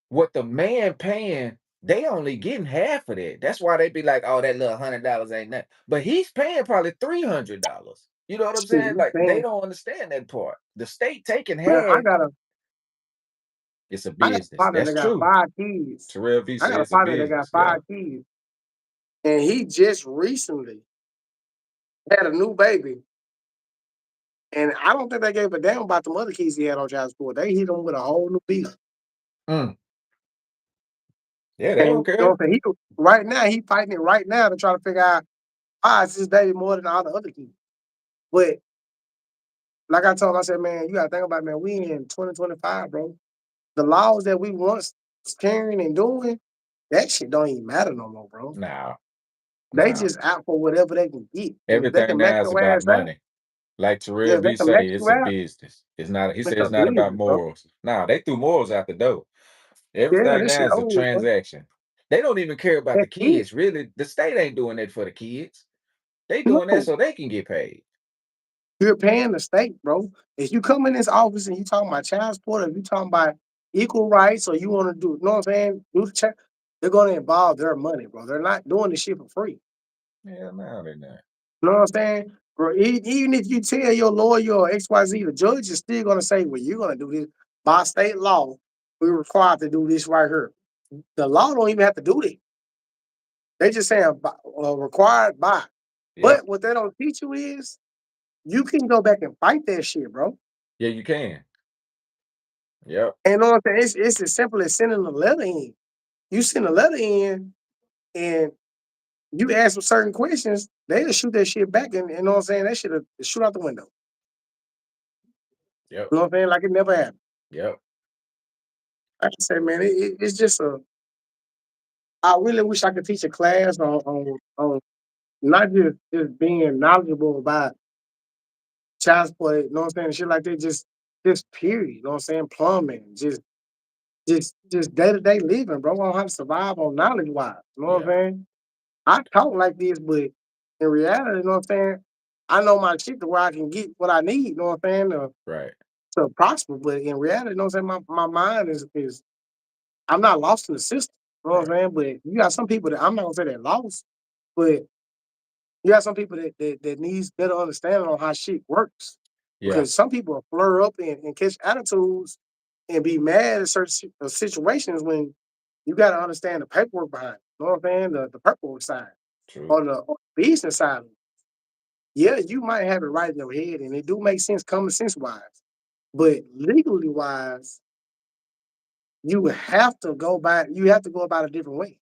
what the man paying, they only getting half of that. That's why they be like, "Oh, that little $100 ain't nothing." But he's paying probably $300. You know what I'm Shit, saying? you Like they saying, don't understand that part. The state taking man, I half. got a It's a I got a business. partner That's that got true. 5 kids. Terrell V I said got a it's a partner that got business. Yeah. 5 kids, and he just recently had a new baby. And I don't think they gave a damn about the other kids he had on child support. They hit him with a whole new bill. Mm, Yeah, they And don't you know care. what I'm saying? Right now, he fighting it right now to try to figure out why is his baby more than all the other kids. But like I told him, I said, man, you gotta think about it, man, we in 2025, bro. The laws that we once was carrying and doing, that shit don't even matter no more, bro. Now, They now, just out for whatever they can get. And if they everything can make now is your about ass out, money. Like Terrell yeah, if they B can say, make you it's a out, business. It's not. He it's said a it's not about business, bro. morals. Nah, they threw morals out the door. Yeah, Everything this now shit is a over with, bro. transaction. They don't even care about the That's it. kids. Really, the state ain't doing that for the kids. They doing that No, so they can get paid. you're paying the state, bro. If you come in this office and you talking about child support, if you talking about equal rights, or you want to do, you know what I'm saying? Do the check, they're gonna involve their money, bro. They're not doing this shit for free. Yeah, now they not. You know what I'm saying? Bro, even if you tell your lawyer or XYZ, the judge is still gonna say, well, you're gonna do this by state law. We're required to do this right here. The law don't even have to do that. They just saying required by. Yep. But what they don't teach you is you can go back and fight that shit, bro. Yeah, you can. Yep. And you know what I'm saying? It's as simple as sending a letter in. You send a letter in and you ask them certain questions, they'll shoot that shit back, and you know what I'm saying? That shit will shoot out the window. Yep. You know what I'm saying? Like it never happened. Yep. Like I said, man, it's just a. I really wish I could teach a class on not just being knowledgeable about child support, you know what I'm saying? Shit like that, just period. You know what I'm saying? Plumbing, just day-to-day living, bro. On how to survive on knowledge wise. You know what I'm Yeah. saying? I talk like this, but in reality, you know what I'm saying? I know my shit to where I can get what I need, you know what I'm saying, Right. to prosper. But in reality, you know what I'm saying? My mind is I'm not lost in the system. You know what I'm Right. saying? But you got some people that I'm not gonna say they're lost, but you got some people that needs better understanding on how shit works. Yeah. Because some people will flare up and catch attitudes and be mad at certain situations when you got to understand the paperwork behind it. You know what I'm saying? The paperwork side True. or the business side of it. Yeah, you might have it right in your head and it do make sense common sense wise. But legally wise, you have to go about a different way.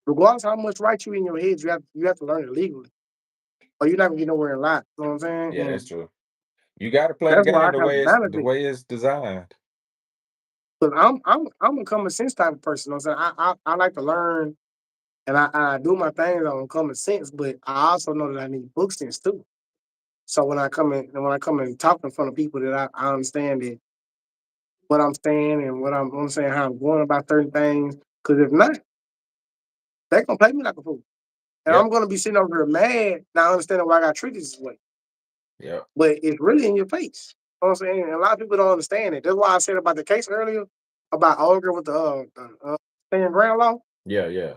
Regardless how much right you in your head, you have to learn it legally. Or you're not gonna get nowhere in life. You know what I'm saying? Yeah, that's And true. You got to play the that's why game I kind of the balance it. way it's designed. Because I'm a common sense type of person. You know what I'm saying? I like to learn and I do my things on common sense, but I also know that I need book sense too. So when I come and talk in front of people that I understand that what I'm saying and what I'm saying, how I'm going about certain things. Because if not, they gonna play me like a fool. And I'm Yep. gonna be sitting over here mad, not understanding why I got treated this way. Yep. But it's really in your face. You know what I'm saying? And a lot of people don't understand it. That's why I said about the case earlier about old girl with the stand ground law. Yeah. Yeah.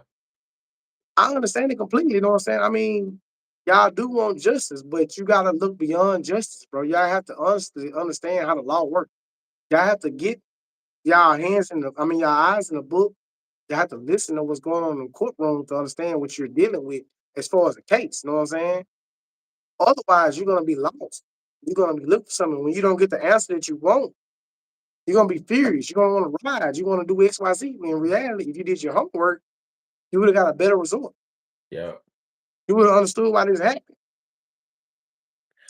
I understand it completely. You know what I'm saying? I mean, y'all do want justice, but you gotta look beyond justice, bro. Y'all have to honestly understand how the law works. Y'all have to get y'all eyes in the book. You have to listen to what's going on in the courtroom to understand what you're dealing with as far as the case. You know what I'm saying? Otherwise, you're gonna be lost. You're gonna be looking for something. When you don't get the answer that you want, you're gonna be furious. You're gonna want to ride. You want to do X, Y, Z. When in reality, if you did your homework, you would have got a better result. Yep. You would have understood why this happened.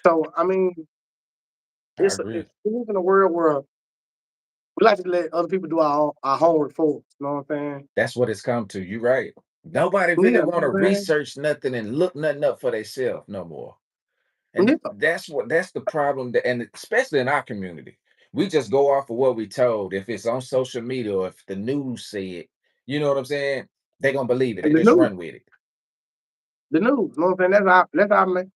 So, I mean, I agree. we live in a world where we like to let other people do our homework for us. You know what I'm saying? That's what it's come to. You right. Nobody Yeah, really you want know to what I'm research nothing and look nothing up for themselves no more. saying? And Yeah. that's the problem that, and especially in our community. We just go off of what we told. If it's on social media or if the news say it, you know what I'm saying? They're gonna believe it And and just run with it. the news, you know what I'm saying? That's our main,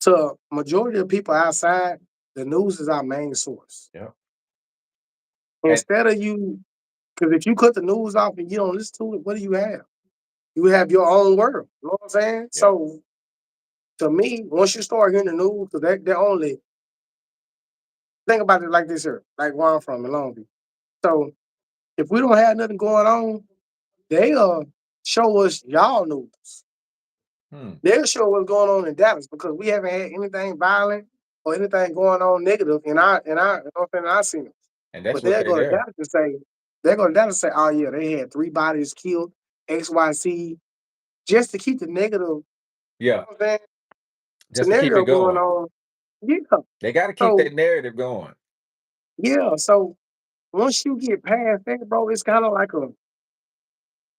to majority of people outside, the news is our main source. Yeah. And Instead of you, because if you cut the news off and you don't listen to it, what do you have? You have your own world. You know what I'm saying? yeah, So to me, once you start hearing the news, because they only think about it like this here, like where I'm from in Long Beach. So if we don't have nothing going on, they'll show us y'all news. hmm. They'll show what's going on in Dallas because we haven't had anything violent or anything going on negative in our you know what I'm saying, in our scenery. And that's But what they'll they go to there. Dallas and say, They're gonna that'll say, "Oh yeah, they had 3 bodies killed, XYZ," just to keep the negative, Yeah, know what I'm saying, just to keep it scenario going going. on. Yeah. They got to keep So that narrative going. yeah, so once you get past that, bro, it's kind of like a, you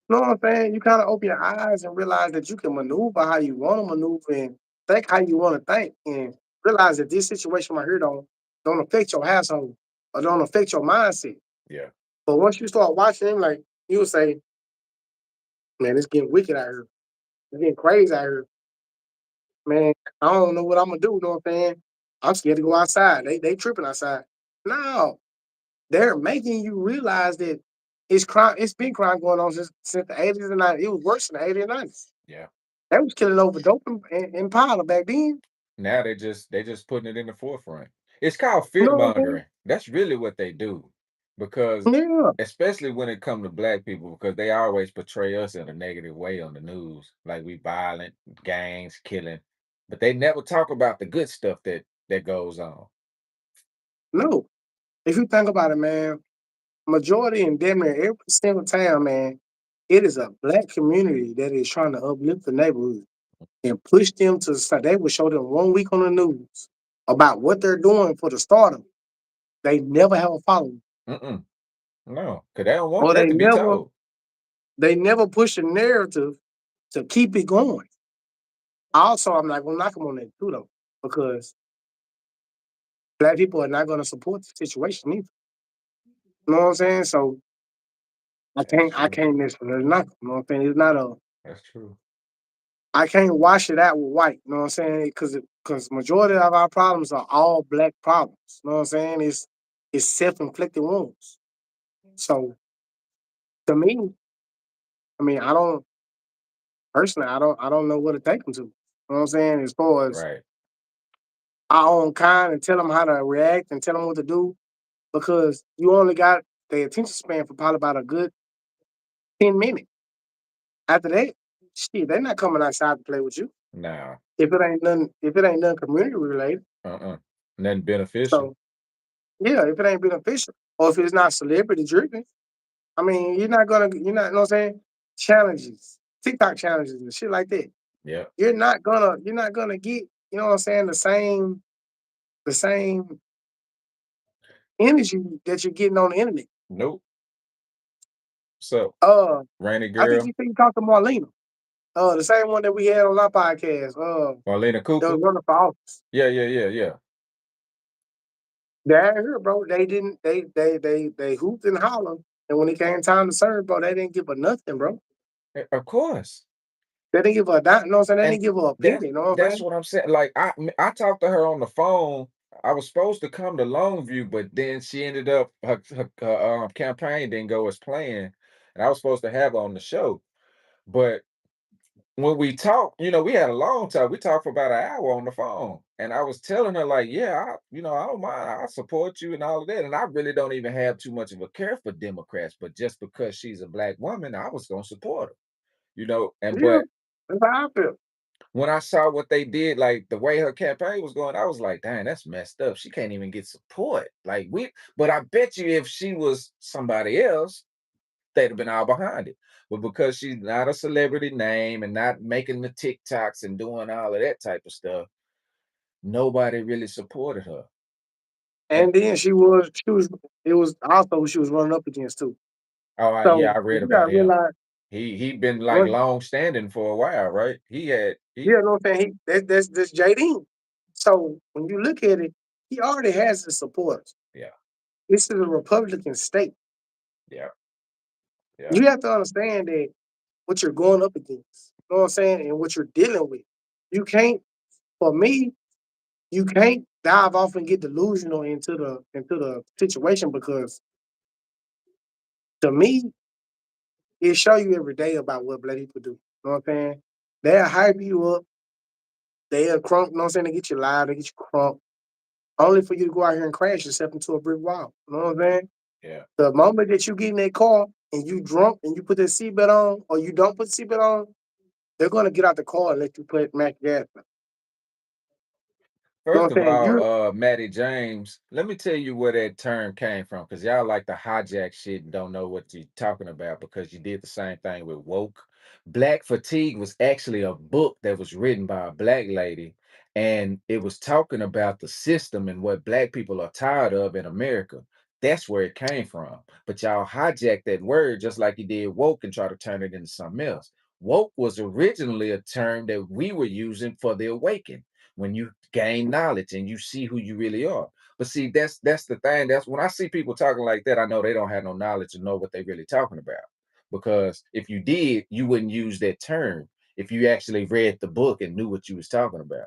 know what I'm saying? You kind of open your eyes and realize that you can maneuver how you want to maneuver and think how you want to think, and realize that this situation right here don't affect your household or don't affect your mindset. Yeah, But once you start watching him, like you would say, man, it's getting wicked out here. It's getting crazy out here. Man, I don't know what I'm gonna do. You know what I'm saying? I'm scared to go outside. They tripping outside. No, they're making you realize that it's crime. It's been crime going on since the 80s and 90s. It was worse in the 80s and 90s. yeah. They was killing over dope and powder back then. Now they just putting it in the forefront. It's called You fear know what I'm mongering. That's really what they do, because saying? Yeah. especially when it comes to black people, because they always portray us in a negative way on the news, like we violent, gangs, killing, but they never talk about the good stuff that goes on. No. If you think about it, man, majority in damn near every single town, man, it is a black community that is trying to uplift the neighborhood and push them to the side. They will show them 1 week on the news about what they're doing for the startup. They never have a following. Mm-mm. No, because they don't want Or that to be told. they never push a narrative to keep it going. Also, I'm not gonna knock them on that too though, because black people are not gonna support the situation either. You know what I'm saying? So That's I true. can't necessarily knock 'em, you know what I'm saying? It's not a That's true. I can't wash it out with white, you know what I'm saying? Because majority of our problems are all black problems. You know what I'm saying? It's self-inflicted wounds. So to me, I mean, I don't personally, I don't know what to take them to. You know what I'm saying? As far as Right. our own kind and tell them how to react and tell them what to do, because you only got their attention span for probably about a good 10 minutes. After that, shit, they're not coming outside to play with you. Nah. If it ain't nothing community related. Uh-uh. Nothing beneficial. So yeah, if it ain't beneficial or if it's not celebrity driven, I mean, you're not, you know what I'm saying? Challenges, TikTok challenges and shit like that. Yeah. You're not gonna get, you know what I'm saying, the same energy that you're getting on the internet. Nope. So, Uh, Rainy I think girl, you talked to Marlena. The same one that we had on our podcast. Marlena That Cooper. was running for office. Yeah, yeah, yeah, yeah. They out here, bro. They didn't. They hooped and hollered, and when it came time to serve, bro, they didn't give a nothing, bro. Of course. They didn't give a dime. You know what I'm saying? They And didn't give a opinion. that's You know what I'm that's saying? what I'm saying. Like I talked to her on the phone. I was supposed to come to Longview, but then she ended up her campaign didn't go as planned, and I was supposed to have her on the show. But when we talked, we had a long talk. We talked for about an hour on the phone, and I was telling her like, yeah, I don't mind. I support you and all of that, and I really don't even have too much of a care for Democrats, but just because she's a black woman, I was gonna support her. And Yeah, but that's how I feel. when I saw what they did, like the way her campaign was going, I was like, dang, that's messed up. She can't even get support. But I bet you if she was somebody else, they'd have been all behind it. But because she's not a celebrity name and not making the TikToks and doing all of that type of stuff, nobody really supported her. And And then she was it was also who she was running up against too. yeah, So I read you about gotta him. realize He been like one, long standing for a while, right? yeah, you know what I'm saying? That's JD. So when you look at it, he already has the supporters. Yeah, This is a Republican state. yeah, yeah. You have to understand that what you're going up against. You know what I'm saying? And what you're dealing with. You can't, for me, you can't dive off and get delusional into the situation because to me, it show you every day about what black people do. You know what I'm saying? They'll hype you up, they'll crunk, you know what I'm saying? They get you loud, they get you crunk, only for you to go out here and crash yourself into a brick wall. You know what I'm saying? Yeah. The moment that you get in that car and you drunk and you put that seatbelt on or you don't put the seatbelt on, they're gonna get out the car and let you put max gas. You know First what I'm of saying? You're all, Matty James, let me tell you where that term came from, because y'all like to hijack shit and don't know what you're talking about because you did the same thing with woke. Black Fatigue was actually a book that was written by a black lady, and it was talking about the system and what black people are tired of in America. That's where it came from. But y'all hijacked that word just like you did woke and try to turn it into something else. Woke was originally a term that we were using for the awakened when you gain knowledge and you see who you really are. But see, that's the thing. That's when I see people talking like that, I know they don't have no knowledge to know what they really talking about. Because if you did, you wouldn't use that term if you actually read the book and knew what you was talking about.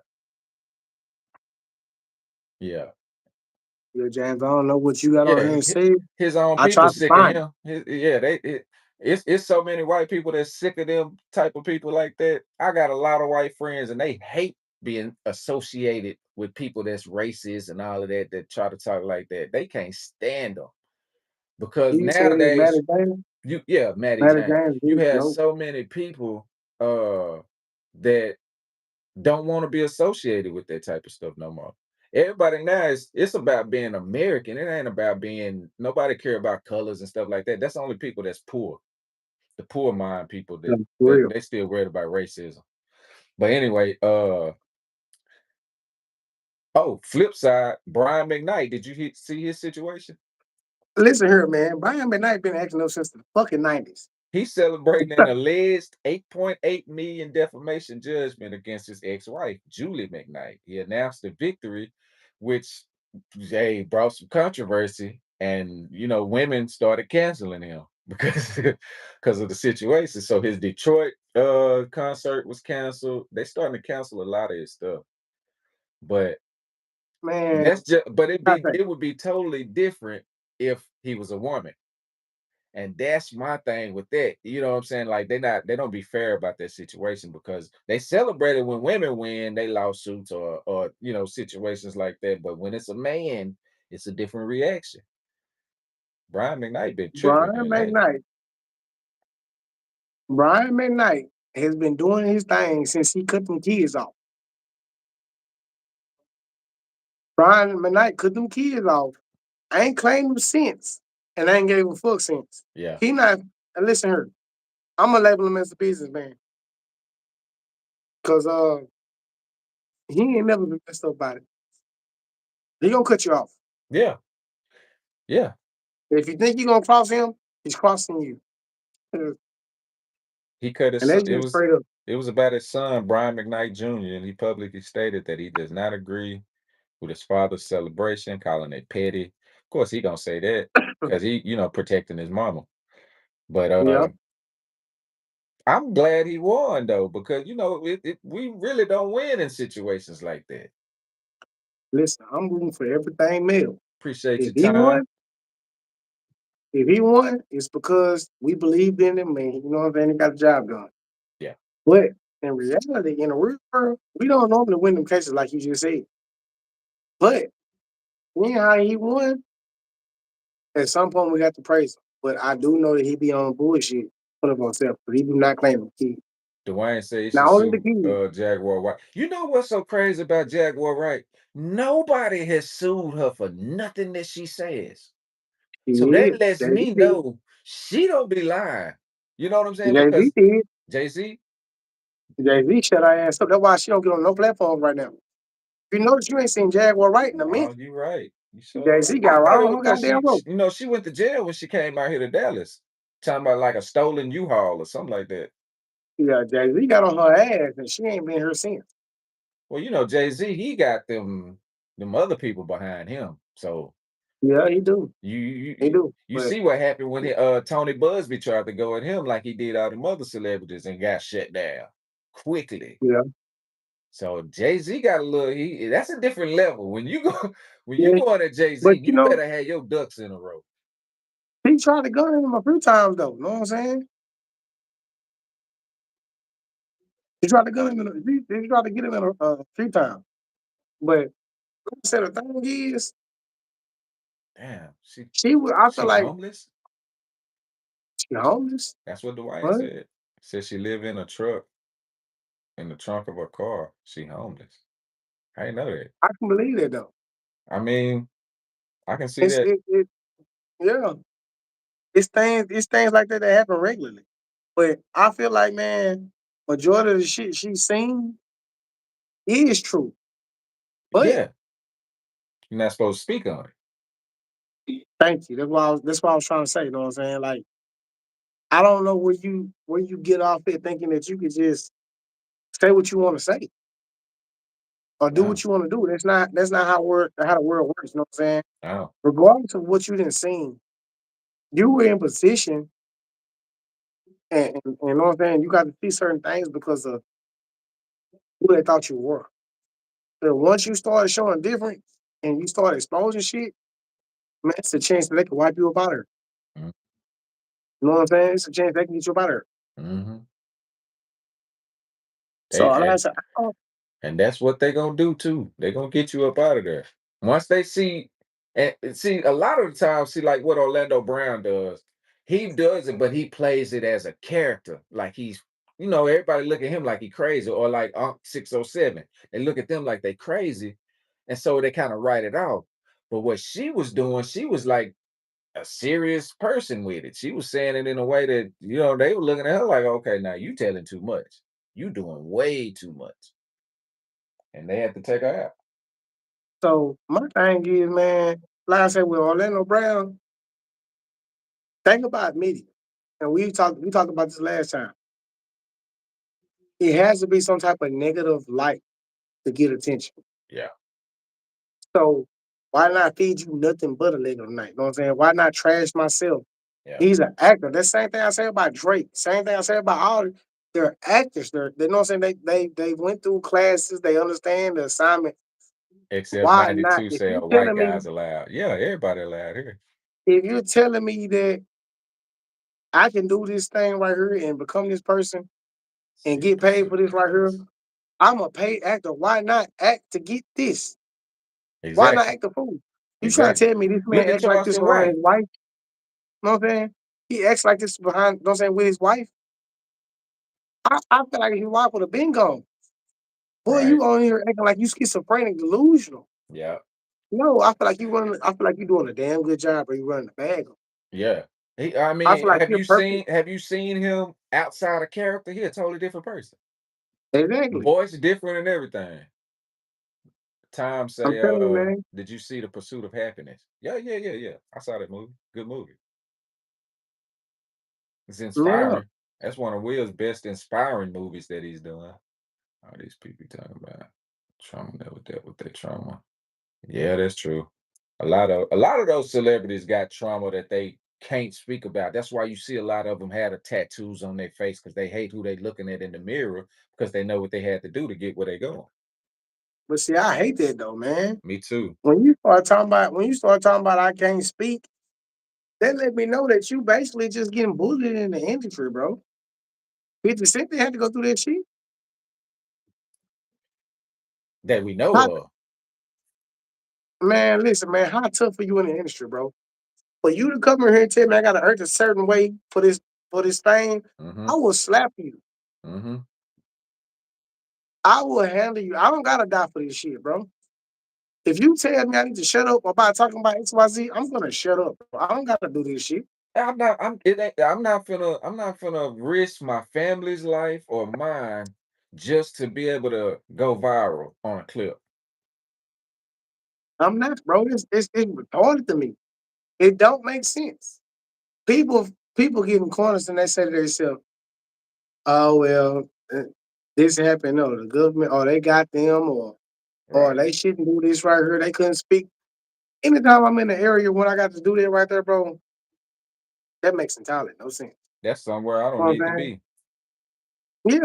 Yeah. yeah, James. I don't know what you got on Yeah, here and say. his own I people tried to sick of find it. him. Yeah, it's so many white people that's sick of them type of people like that. I got a lot of white friends and they hate being associated with people that's racist and all of that that try to talk like that. They can't stand them because You said it, Maddie nowadays James. Matty Maddie James, James, you dude, have no. so many people that don't want to be associated with that type of stuff no more. Everybody now is it's about being American. It ain't about being nobody care about colors and stuff like that. That's only people that's poor. The poor mind people No, that for that real. they still worried about racism. But anyway, oh, flip side, Brian McKnight. Did you see his situation? Listen here, man. Brian McKnight been acting up since the fucking 90s. He's celebrating an alleged 8.8 million defamation judgment against his ex-wife, Julie McKnight. He announced the victory, which brought some controversy, and women started canceling him because of the situation. So his Detroit concert was canceled. They starting to cancel a lot of his stuff, but Man, that's just but I think, it would be totally different if he was a woman. And that's my thing with that. You know what I'm saying? Like they don't be fair about that situation because they celebrate it when women win, they lawsuits or situations like that. But when it's a man, it's a different reaction. Brian McKnight been tripping Brian here lately. McKnight, Brian McKnight has been doing his thing since he cut them kids off. Brian McKnight cut them kids off. I ain't claimed them since, and I ain't gave a fuck since. Yeah. He not, and listen here, I'm gonna label him as a businessman because he ain't never been messed up about it. He gonna cut you off. Yeah. Yeah. If you think you gonna cross him, he's crossing you. He cut his And son. that's just straight up. It was about his son, Brian McKnight Jr., and he publicly stated that he does not agree with his father's celebration, calling it petty. Of course, he gonna say that because he, protecting his mama. But Yeah. I'm glad he won though, because we really don't win in situations like that. Listen, I'm rooting for everything male. Appreciate If your he time. won, if he won, it's because we believed in him and you know what I'm saying, he got the job done. Yeah. But in reality, in the real world, we don't normally win them cases like you just said. But seeing how he won, at some point we got to praise him. But I do know that he be on bullshit put up himself, but he do not claim the kid. Dwayne said he should Not only the sue kid, Jaguar White. You know what's so crazy about Jaguar Wright? Nobody has sued her for nothing that she says. So that he lets Jay-Z me did. know she don't be lying. You know what I'm saying? Jay-Z Because did. Jay-Z, Jay-Z shut her ass up. That's why she don't get on no platform right now. If you notice, you ain't seen Jaguar right in a no, minute. you right. You sure right. Jay-Z I got right thought it on was her because goddamn rope. she went to jail when she came out here to Dallas. Talking about like a stolen U-Haul or something like that. Yeah, Jay-Z got on her ass, and she ain't been here since. Well, Jay-Z, he got them other people behind him. So Yeah, he do. you you He you, do. you But see what happened when Tony Busby tried to go at him like he did all the other celebrities and got shut down quickly. yeah, So Jay-Z got a little that's a different level. When you go when you yeah. going at Jay-Z, But you better have your ducks in a row. he tried to gun him a few times though. Know what I'm saying? He tried to gun him. He tried to get him in a few times. But like I said, the thing is, Damn, she was. I feel she like homeless? she homeless. That's what Dwayne What? said. Said she live in a truck in the trunk of her car. She homeless. I didn't know that. I can believe that though. I mean, I can see It's that. it yeah. It's things like that that happen regularly. But I feel like, man, majority of the shit she's seen is true. But Yeah, you're not supposed to speak on it. thank you. That's what I was trying to say. You know what I'm saying? Like, I don't know where you get off it thinking that you could just say what you want to say or do No, what you want to do. That's not how the world works. You know what I'm saying? no. Regardless of what you didn't seen, you were in position, and you know what I'm saying. You got to see certain things because of who they thought you were. So once you started showing different and you started exposing shit, man, it's a chance that they can wipe you up out of here. Mm, You know what I'm saying? It's a chance they can get you up out of here. mhm. So like I And said, and that's what they gonna do too. They gonna get you up out of there. Once they see and see a lot of the time, see like what Orlando Brown does. He does it, but he plays it as a character. Like everybody look at him like he crazy, or like Unc 607. They look at them like they crazy, and so they kind of write it off. But what she was doing, she was like a serious person with it. She was saying it in a way that, they were looking at her like, okay, now you telling too much. You doing way too much. And they had to take her out. so my thing is, man, like I said with Orlando Brown, think about media. And we talked about this last time. It has to be some type of negative light to get attention. Yeah, So why not feed you nothing but a negative night? You know what I'm saying? Why not trash myself? yeah, He's an actor. The same thing I say about Drake. Same thing I say about all. They're actors. They know what I'm saying. They went through classes. They understand the assignment. except Why not? 92 If say you white telling me, guys allowed. Yeah, everybody allowed here. if you're telling me that I can do this thing right here and become this person and See the get paid pursuit for of this right here, happiness. I'm a paid actor. Why not act to get this? Why not Exactly, act a fool? You trying to exactly. tell me this Look man at acts like this Charleston around White. his wife? You know what I'm saying? He acts like this behind, you know what I'm saying, with his wife. I feel like his wife would have been gone. Boy, Right. you on here acting like you schizophrenic, delusional. Yeah, No, I feel like you doing a damn good job, but you running the bag. yeah. I I mean, feel like have you're you perfect. seen have you seen him outside of character? He a totally different person. Exactly. Voice different and everything. Tom I'm say, telling you, man. did you see the pursuit of happiness? Yeah, yeah, yeah, yeah. I saw that movie. Good movie. It's Yeah. inspiring. That's one of Will's best inspiring movies that he's done. All these people talking about trauma, never dealt with their trauma. Yeah, that's true. A lot of those celebrities got trauma that they can't speak about. That's why you see a lot of them had the tattoos on their face because they hate who they looking at in the mirror because they know what they had to do to get where they going. But see, I hate that though, man. Me too. When you start talking about I can't speak, that let me know that you basically just getting bullied in the industry, bro. 50 Cent they had to go through that shit. That we know How, of. man, listen, man, how tough are you in the industry, bro? For you to come in here and tell me I gotta act a certain way for this thing, Mm-hmm. I will slap you. Mm-hmm. I will handle you. I don't gotta die for this shit, bro. If you tell me I need to shut up about talking about XYZ, I'm gonna shut up. Bro. I don't gotta do this shit. I'm not finna risk my family's life or mine just to be able to go viral on a clip. I'm not, bro. It's retarded to me. It don't make sense. People get in corners and they say to themselves, "Oh well, this happened. No, the government, or they got them, or Right. they shouldn't do this right here. They couldn't speak." Anytime I'm in the area when I got to do that right there, bro, that makes entirely no sense. That's somewhere I You don't know what need to I'm saying? be. Yeah,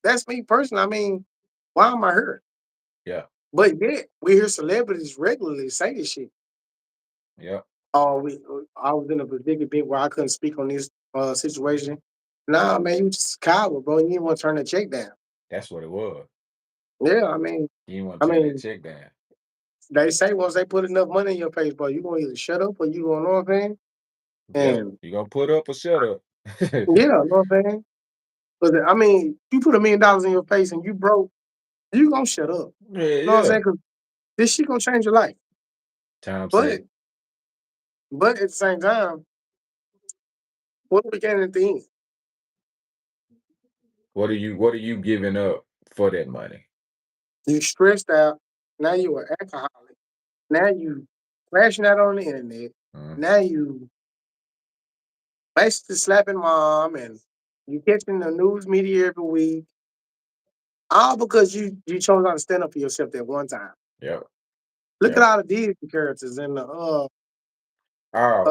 that's me personally. Why am I here? Yeah. But yet we hear celebrities regularly say this shit. Yeah. Oh, I was in a predicament where I couldn't speak on this situation. Nah, man, you just a coward, bro. You didn't want to turn the check down. That's what it was. Yeah, You didn't want I to turn that mean, check down. they say once they put enough money in your face, bro, you gonna either shut up or you gonna know what I'm saying. Yep. And You gonna put up or shut up. yeah, know what I'm saying. But you put $1 million in your face and you broke. you gonna shut up. Yeah, You know what I'm yeah. saying? Because this shit gonna change your life. Tom But said, but at the same time, what are we getting at the end? what are you giving up for that money? You stressed out. Now you an alcoholic. Now you crashing out on the internet. Mhm. Now you basically slapping mom and you catching the news media every week. All because you chose not to stand up for yourself that one time. Yep, Look at yep. all the Disney characters in the Oh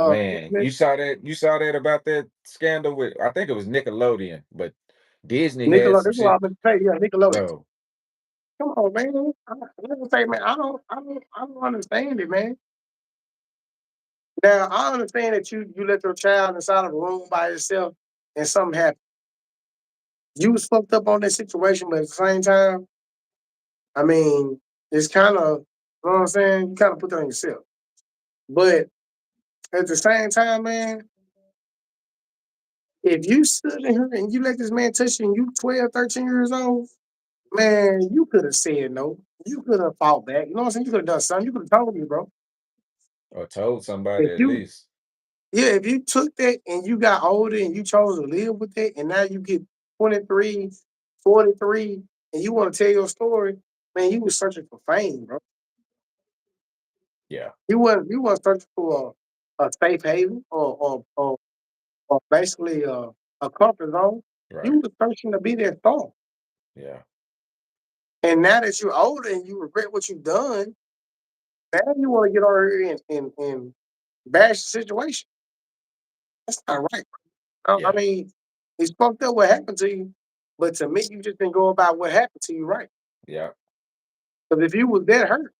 man, Disney you saw that about that scandal with I think it was Nickelodeon, but Disney had Nickelodeon. some This is what shit, I'm gonna say. Yeah, Nickelodeon. bro. Come on, man. I'm gonna say, man, I don't understand it, man. Now I understand that you let your child inside of a room by itself and something happened. You was fucked up on that situation, but at the same time, I mean, it's kind of, you know what I'm saying? You kind of put that on yourself. But at the same time, man, if you stood in here and you let this man touch you and you 12, 13 years old, man, you could have said no. You could have fought back. You know what I'm saying? You could have done something. You could have told me, bro. Or told somebody If at you, least. yeah, if you took that and you got older and you chose to live with it, and now you get 23, 43, and you want to tell your story, man, you was searching for fame, bro. Yeah, You weren't searching for a safe haven or basically a comfort zone. You right. was searching to be that star. Yeah, And now that you're older and you regret what you've done, now you want to get over here and bash the situation. That's not right. I yeah, mean, it's fucked up what happened to you, but to me, you just didn't go about what happened to you right. yeah. Because if you was that hurt,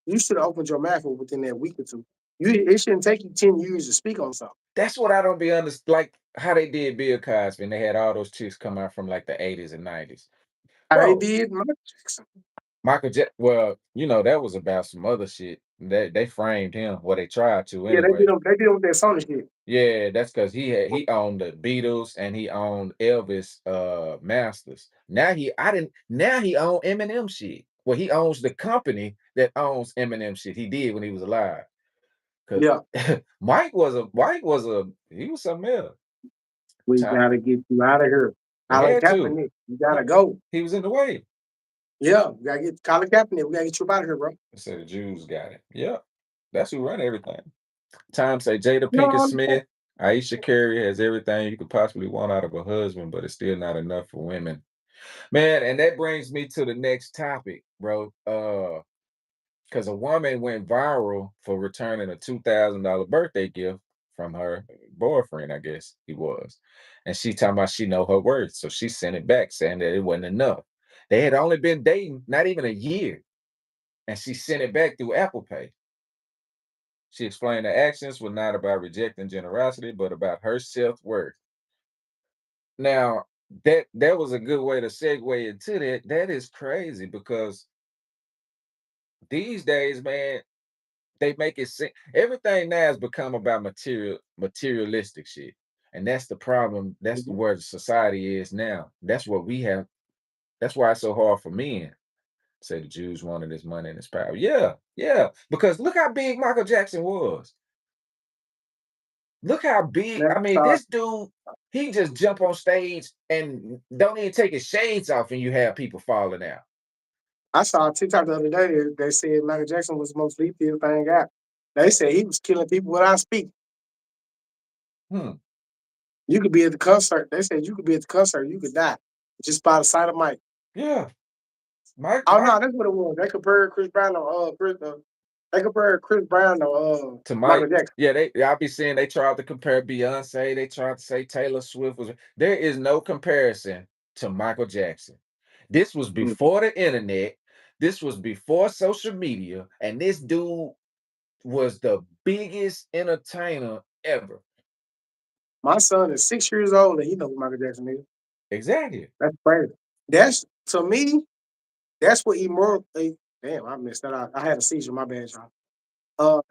you should have opened your mouth within that week or two. It shouldn't take you 10 years to speak on something. That's what I don't be like how they did Bill Cosby and they had all those chicks come out from like the 80s and 90s. I Bro, did Michael Jackson. Well, that was about some other shit. They framed him, well, they tried to Yeah, anyway. they did him with that Sony shit. Yeah, that's because he owned the Beatles and he owned Elvis masters. Now he own Eminem shit. Well, he owns the company that owns Eminem shit. He did when he was alive. Cause Yeah. Mike was he was something else. We Time gotta get you out of here. they Colin had to. Kaepernick, you He, gotta go. he was in the way. Yeah, we gotta get Colin Kaepernick. We gotta get you out of here, bro. They said the Jews got it. Yep. That's who run everything. Time say Jada You know Pinkett what I'm saying? Smith, Aisha Curry has everything you could possibly want out of a husband, but it's still not enough for women. Man, and that brings me to the next topic, bro. Because a woman went viral for returning a $2,000 birthday gift from her boyfriend, I guess he was. And she talking about she know her worth. So she sent it back saying that it wasn't enough. They had only been dating not even a year. And she sent it back through Apple Pay. She explained the actions were not about rejecting generosity, but about her self-worth. Now, that was a good way to segue into that. That is crazy because these days, man, they make it seem everything now has become about materialistic shit. And that's the problem. That's Mhm. where society is now. That's what we have. That's why it's so hard for men. Say the Jews wanted his money and his power. Yeah, yeah. Because look how big Michael Jackson was. Look how big. That's I mean, uh, this dude, he just jump on stage and don't even take his shades off, and you have people falling out. I saw a TikTok the other day. They said Michael Jackson was the most lethal thing out. They said he was killing people without speaking. Hmm. You could be at the concert. They said you could be at the concert, you could die just by the sight of Mike. Yeah. Mike, Oh no, Mike that's what it was. They compared Chris Brown to they compared Chris Brown to to Michael Mike. Jackson. Yeah, I'll be seeing they tried to compare Beyonce. They tried to say Taylor Swift was. There is no comparison to Michael Jackson. This was Mm. before the internet. This was before social media, and this dude was the biggest entertainer ever. My son is 6 years old and he knows who Michael Jackson is. Exactly. That's crazy. That's to me, that's what immortal. Damn, I missed that out. I had a seizure. My bad, y'all. Uh,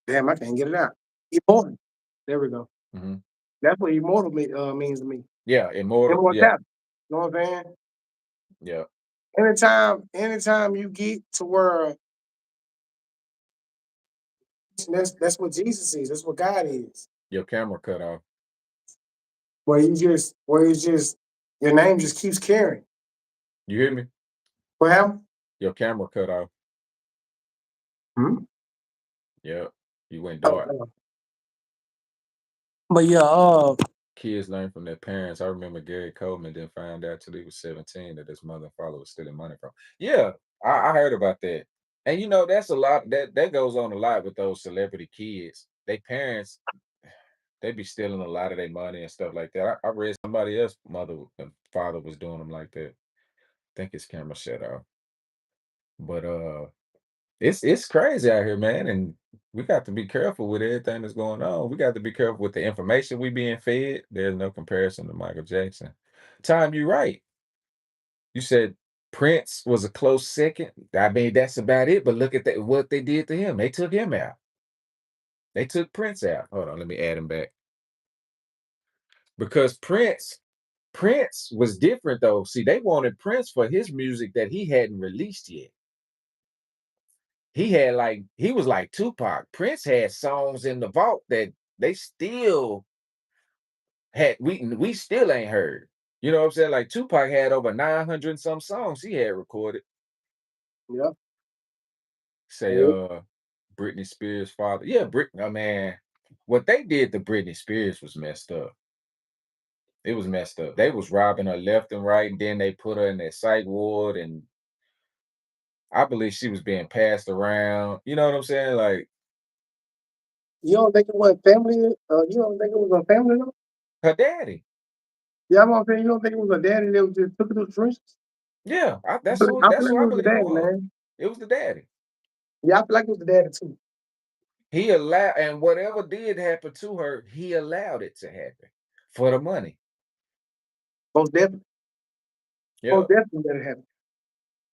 damn, I can't get it out. Immortal. There we go. Mhm. That's what immortal means to me. Yeah, immortal. Yeah, Immortality. You know what I'm saying? yeah. anytime you get to where that's what Jesus is, that's what God is. Your camera cut off. Where you just your name just keeps carrying. You hear me? What happened? Your camera cut off. Hmm? Yep. You went Oh, dark. but yeah, Kids learn from their parents. I remember Gary Coleman didn't find out till he was 17 that his mother and father was stealing money from. Yeah, I heard about that. And that's a lot that goes on a lot with those celebrity kids. They parents, they be stealing a lot of their money and stuff like that. I read somebody else mother and father was doing them like that. Think his camera shut off. But it's crazy out here, man, and we got to be careful with everything that's going on. We got to be careful with the information we being fed. There's no comparison to Michael Jackson. Time, you right. You said Prince was a close second. I mean, that's about it. But look at that, what they did to him. They took him out. They took Prince out. Hold on, let me add him back. Because Prince was different though. See, they wanted Prince for his music that he hadn't released yet. He was like Tupac. Prince had songs in the vault that they still had we still ain't heard. You know what I'm saying? Like Tupac had over 900 and some songs he had recorded. yeah. Say Britney Spears' father. Yeah, Britney, oh man. What they did to Britney Spears was messed up. It was messed up. They was robbing her left and right, and then they put her in that psych ward, and I believe she was being passed around. You know what I'm saying? Like You don't think it was family? You don't think it was a family though? her daddy. Yeah, I'm gonna say you don't think it was a daddy that just took it to the trenches? Yeah, I feel like, I feel that's like who it I was the believe it daddy, was. man. It was the daddy. Yeah, I feel like it was the daddy too. He allowed, and whatever did happen to her, he allowed it to happen for the money. Most definitely, Yeah, most definitely that it happened.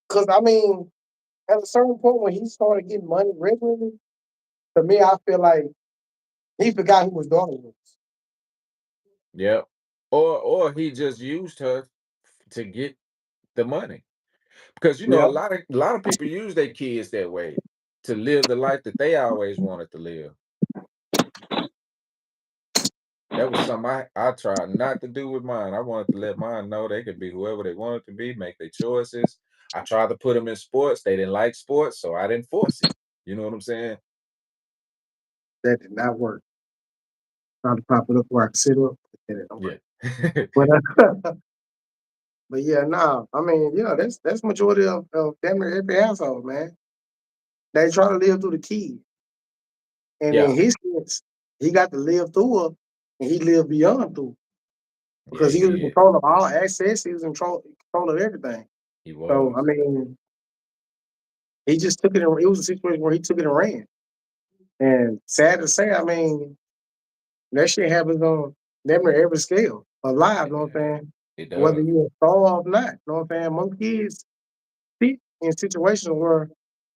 Cause I mean, at a certain point when he started getting money regularly, to me, I feel like he forgot who his daughter was. yeah. Or he just used her to get the money. Because Yeah, a lot of people use their kids that way to live the life that they always wanted to live. That was something I tried not to do with mine. I wanted to let mine know they could be whoever they wanted to be, make their choices. I tried to put them in sports. They didn't like sports, so I didn't force it. You know what I'm saying? that did not work. Trying to prop it up where I can sit up, it didn't Yeah. work. But but yeah, nah. I mean, yeah, that's majority of damn near every household, man. They try to live through the kid, and in Yeah. his sense, he got to live through her, and he lived beyond through Yeah, because he he was in did. control of all access. He was in control of everything. He So I was. mean, he just took it. It was a situation where he took it and ran. And sad to say, I mean, that shit happens on damn near every scale of life. You know what I'm Yeah, saying? it Whether does. you install or not. You know what I'm saying? Most kids sit in situations where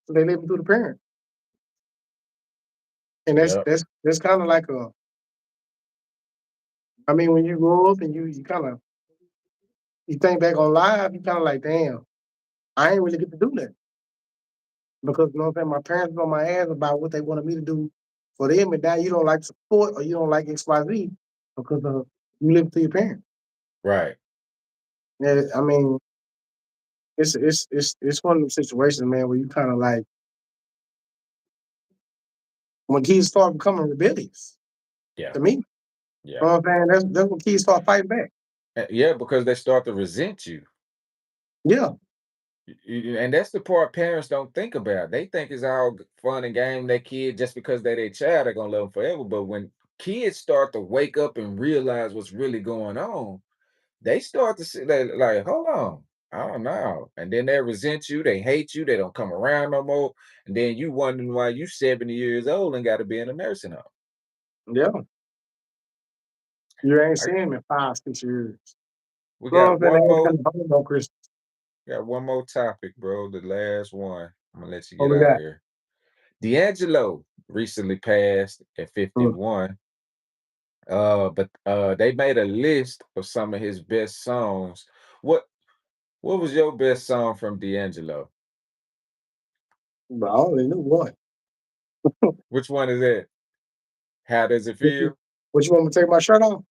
they live through the parent, and Yep. that's kind of like a. I mean, when you grow up and you kind of you think back on life, you kind of like, damn, I ain't really get to do that because you know what I'm saying. My parents was on my ass about what they wanted me to do for them, and now you don't like support or you don't like XYZ because you live through your parents. Right. Yeah, I mean, it's one of those situations, man, where you kind of like when kids start becoming rebellious. Yeah. To me, you Yeah. know what I'm saying? That's when kids start fighting back. Yeah, because they start to resent you. Yeah, And that's the part parents don't think about. They think it's all fun and game. Their kid, just because they're their child, they're gonna love them forever. But when kids start to wake up and realize what's really going on, they start to see that, like, hold on, I don't know. And then they resent you, they hate you, they don't come around no more. And then you wondering why you 70 years old and got to be in a nursing home. yeah. You ain't I, seen him in 5, 6 years. we You know what got I'm saying? one They ain't more, coming home on Christmas. got one more topic, bro. The last one. I'm gonna let you What get we out of got? here. DeAngelo recently passed at Mm. 51. But they made a list of some of his best songs. What What was your best song from DeAngelo? But I only knew one. Which one is that? How does it What you feel? what you want me to take my shirt off?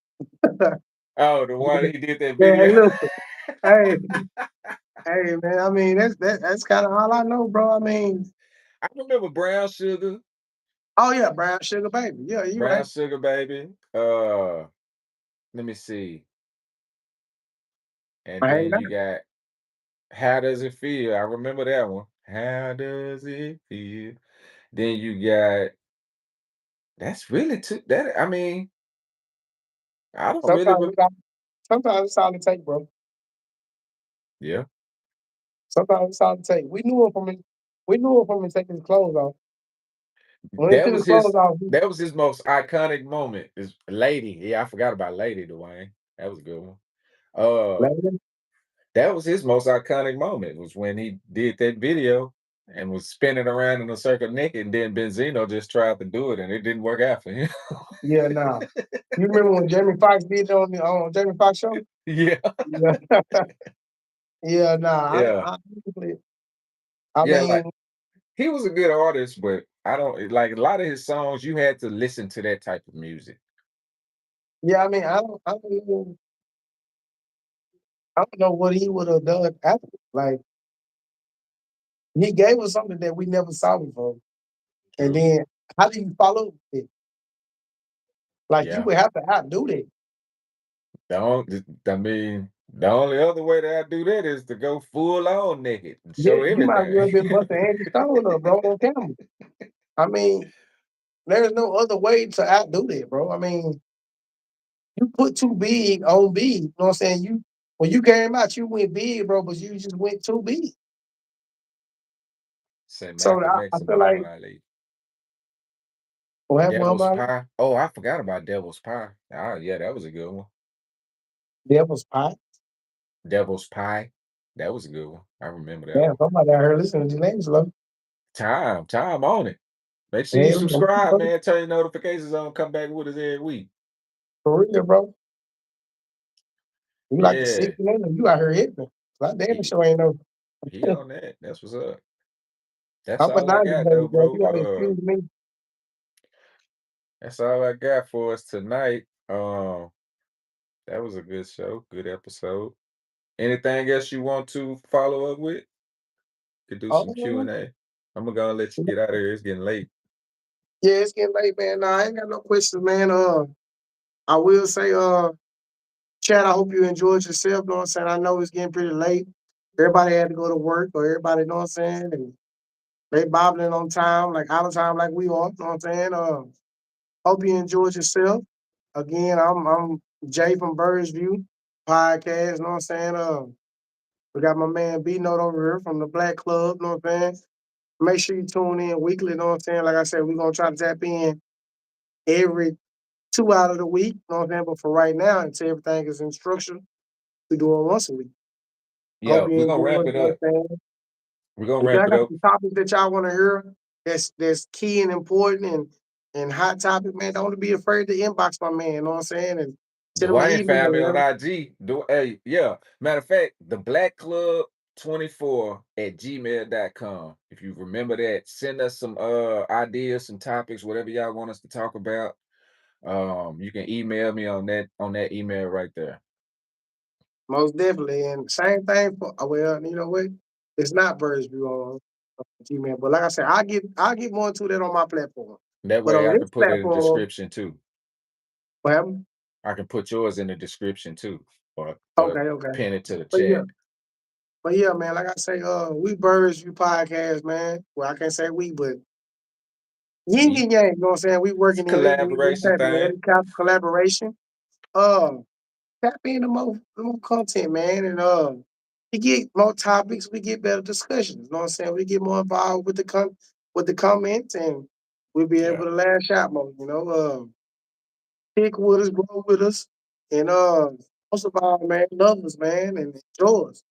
Oh, the one he did that Man, hey, video. look, hey, hey, man. I mean, that's kind of all I know, bro. I mean, I remember Brown Sugar, oh yeah, brown sugar baby. Yeah, you Brown right. Sugar Baby. Let me see. And I ain't then got you got How Does It Feel? I remember that one. How does it feel? Then you got that's really too that I mean, I don't really sometimes sometimes it's all it take, bro. yeah. Sometimes it's all it take. We knew him from him taking his clothes off. When he That took his was clothes his off, that was his most iconic moment is Lady. Yeah, I forgot about Lady, Dwayne. That was a good one. Uh he, that was his most iconic moment was when he did that video and was spinning around in a circle naked, and then Benzino just tried to do it and it didn't work out for him. yeah, nah. You remember when Jamie Foxx did it on Jamie Foxx show? Yeah. Yeah, yeah, nah. Yeah. I Yeah, mean, like he was a good artist, but I don't like a lot of his songs, you had to listen to that type of music. yeah, I mean, I don't know what he would have done after. Like he gave us something that we never saw before, and True. then how do you follow up with it? Like you Yeah. would have to outdo that. I mean, the only other way that I do that is to go full on naked and Yeah, show you might as well everything. been busting Andy Stone up, bro, on camera. I mean, there's no other way to outdo that, bro. I mean, you put too big on big. You know what I'm saying? You when you came out, you went big, bro, but you just went too big. Say So Malcolm I X and feel like Muhammad Ali. what happened, Devil's Muhammad Ali? Pie. Oh, I forgot about Devil's Pie. Ah, yeah, that was a good one. Devil's pie. Devil's Pie. That was a good one. I remember that Damn, one. somebody out here listening to DeAngelo. Time on it. Make sure you Hell, subscribe, man. Turn your notifications on. Come back with us every week. for real, bro. You like the Yeah, 60 minutes, you out here hitting it. That damn he show ain't no. he on that. That's what's up. That's I'm a all I 90s got baby, though, bro. You bro. gotta excuse me. That's all I got for us tonight. That was a good show, good episode. Anything else you want to follow up with? Could do some Oh, Q&A. I'm gonna let you get out of here. It's getting late. yeah, it's getting late, man. Nah, I ain't got no questions, man. I will say, Chad, I hope you enjoyed yourself. Know what I'm saying? I know it's getting pretty late. Everybody had to go to work, or everybody, know what I'm saying? And they bobbling on time, like out of time, like we are. Know what I'm saying? Hope you enjoyed yourself. Again, I'm Jay from Birds View Podcast. Know what I'm saying? We got my man B Note over here from the Black Club. Know what I'm saying? Make sure you tune in weekly. Know what I'm saying? Like I said, we're gonna try to tap in every 2 out of the week. Know what I'm saying? But for right now, until everything is in structure, we do it once a week. Yeah, Hope you we're gonna enjoy wrap it. it Know what up. I'm saying? We're gonna If wrap y'all it got up. some topics that y'all want to hear, that's key and important and hot topic, man. Don't be afraid to inbox my man. You know what I'm saying? And send him an Dwayne email. found me You on know? IG. Hey, yeah. Matter of fact, the Black Club 24 at gmail.com. If you remember that, send us some ideas, some topics, whatever y'all want us to talk about. You can email me on that email right there. Most definitely. And same thing for well, you know what? It's not Birds View on Gmail. But like I said, I'll get more into that on my platform. That But way on I can this put it in the platform, description too. well, I can put yours in the description too, or okay, okay. pin it to the But yeah, chat. man, like I say, we Birds View Podcast, man. Well, I can't say we, but yin Ye- and yang, you know what I'm saying? We It's a working in it, we collaboration tapping in thing. it, collaboration. Uh, Tap into more content, man, and we get more topics, we get better discussions. You know what I'm saying? We get more involved with with the comments, and we'll be able Yeah. to lash out more. You know, pick with us, grow with us, and most of all, man, love us, man, and enjoy us.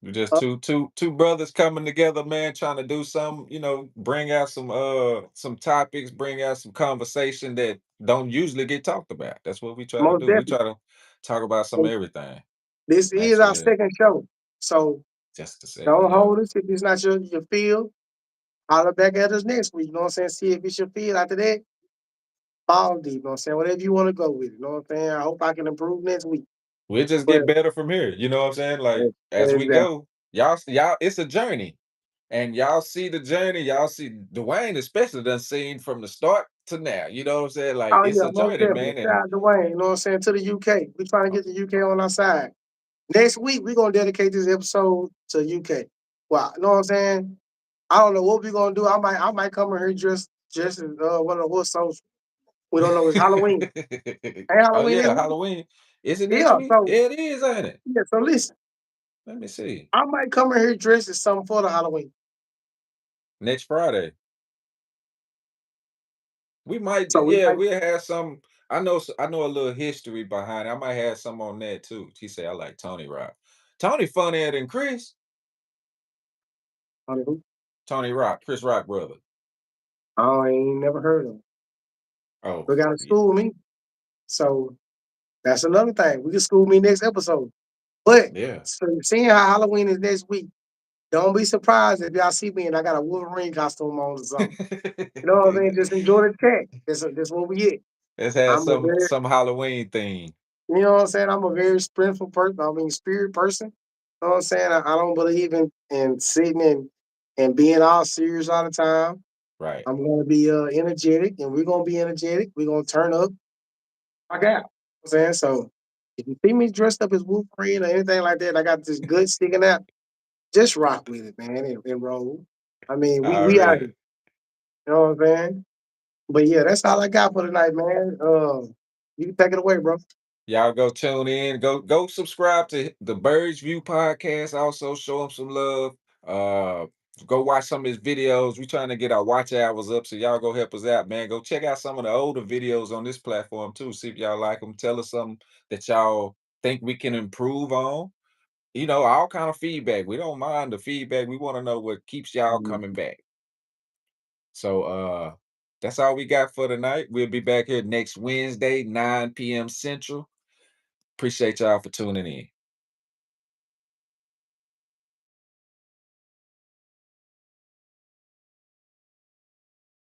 We're just Uh, two brothers coming together, man, trying to do something, bring out some topics, bring out some conversation that don't usually get talked about. That's what we try to Most do. We definitely. try to talk about some of And everything. this is our Actually, second show. So Just a second, don't yeah. hold us if it's not your field. Holler back at us next week. You know what I'm saying? See if it's your field. After that, ball deep. You know what I'm saying? Whatever you want to go with. You know what I'm saying? I hope I can improve next week. We'll just But get better from here. You know what I'm saying? Like as we exactly. go, y'all, it's a journey. And y'all see the journey, y'all see Dwayne especially done seen from the start to now. You know what I'm saying? Like Oh it's yeah, a most journey, definitely. man. Shout And out to Wayne, you know what I'm saying, to the UK. We trying to uh, get the UK on our side. Next week, we're gonna dedicate this episode to UK. Well, you know what I'm saying? I don't know what we're gonna do. I might come in here just as one of the horse soldiers. We don't know. It's Halloween. Ain't oh Halloween yeah, next week? Halloween. Is it next Yeah, week? so Yeah, it is, ain't it? yeah, so listen, Let me see. I might come in here dressed as something for the Halloween. Next Friday. We might, So we yeah, might we'll have some. I know a little history behind it. I might have some on that too. She said I like Tony Rock. Tony funnier than Chris. Halloween. Tony Rock, Chris Rock brother. I ain't never heard of 'em. Oh, They gotta school me. So that's another thing. We can school me next episode. But yeah. so seeing how Halloween is next week, don't be surprised if y'all see me and I got a Wolverine costume on or something. You know what I mean? Just enjoy the chat. That's what we get. Let's have I'm a some very, some Halloween theme. you know what I'm saying? I'm a very spiritual person. I mean, spirit person. You know what I'm saying? I don't believe in sitting and being all serious all the time. Right. I'm gonna be energetic, and we're gonna be energetic. We're gonna turn up. I got. You know what I'm saying, so if you see me dressed up as Wolverine or anything like that, I got this good sticking out. Just rock with it, man, and roll. I mean, we out here. Already. You know what I'm saying? But yeah, that's all I got for tonight, man. You can take it away, bro. Y'all go tune in. Go subscribe to the Birds View podcast. Also show him some love. Uh Go watch some of his videos. We trying to get our watch hours up. So y'all go help us out, man. Go check out some of the older videos on this platform too. See if y'all like them. Tell us something that y'all think we can improve on. All kind of feedback. We don't mind the feedback. We want to know what keeps y'all coming Mhm. back. So that's all we got for tonight. We'll be back here next Wednesday, 9 p.m. Central. Appreciate y'all for tuning in.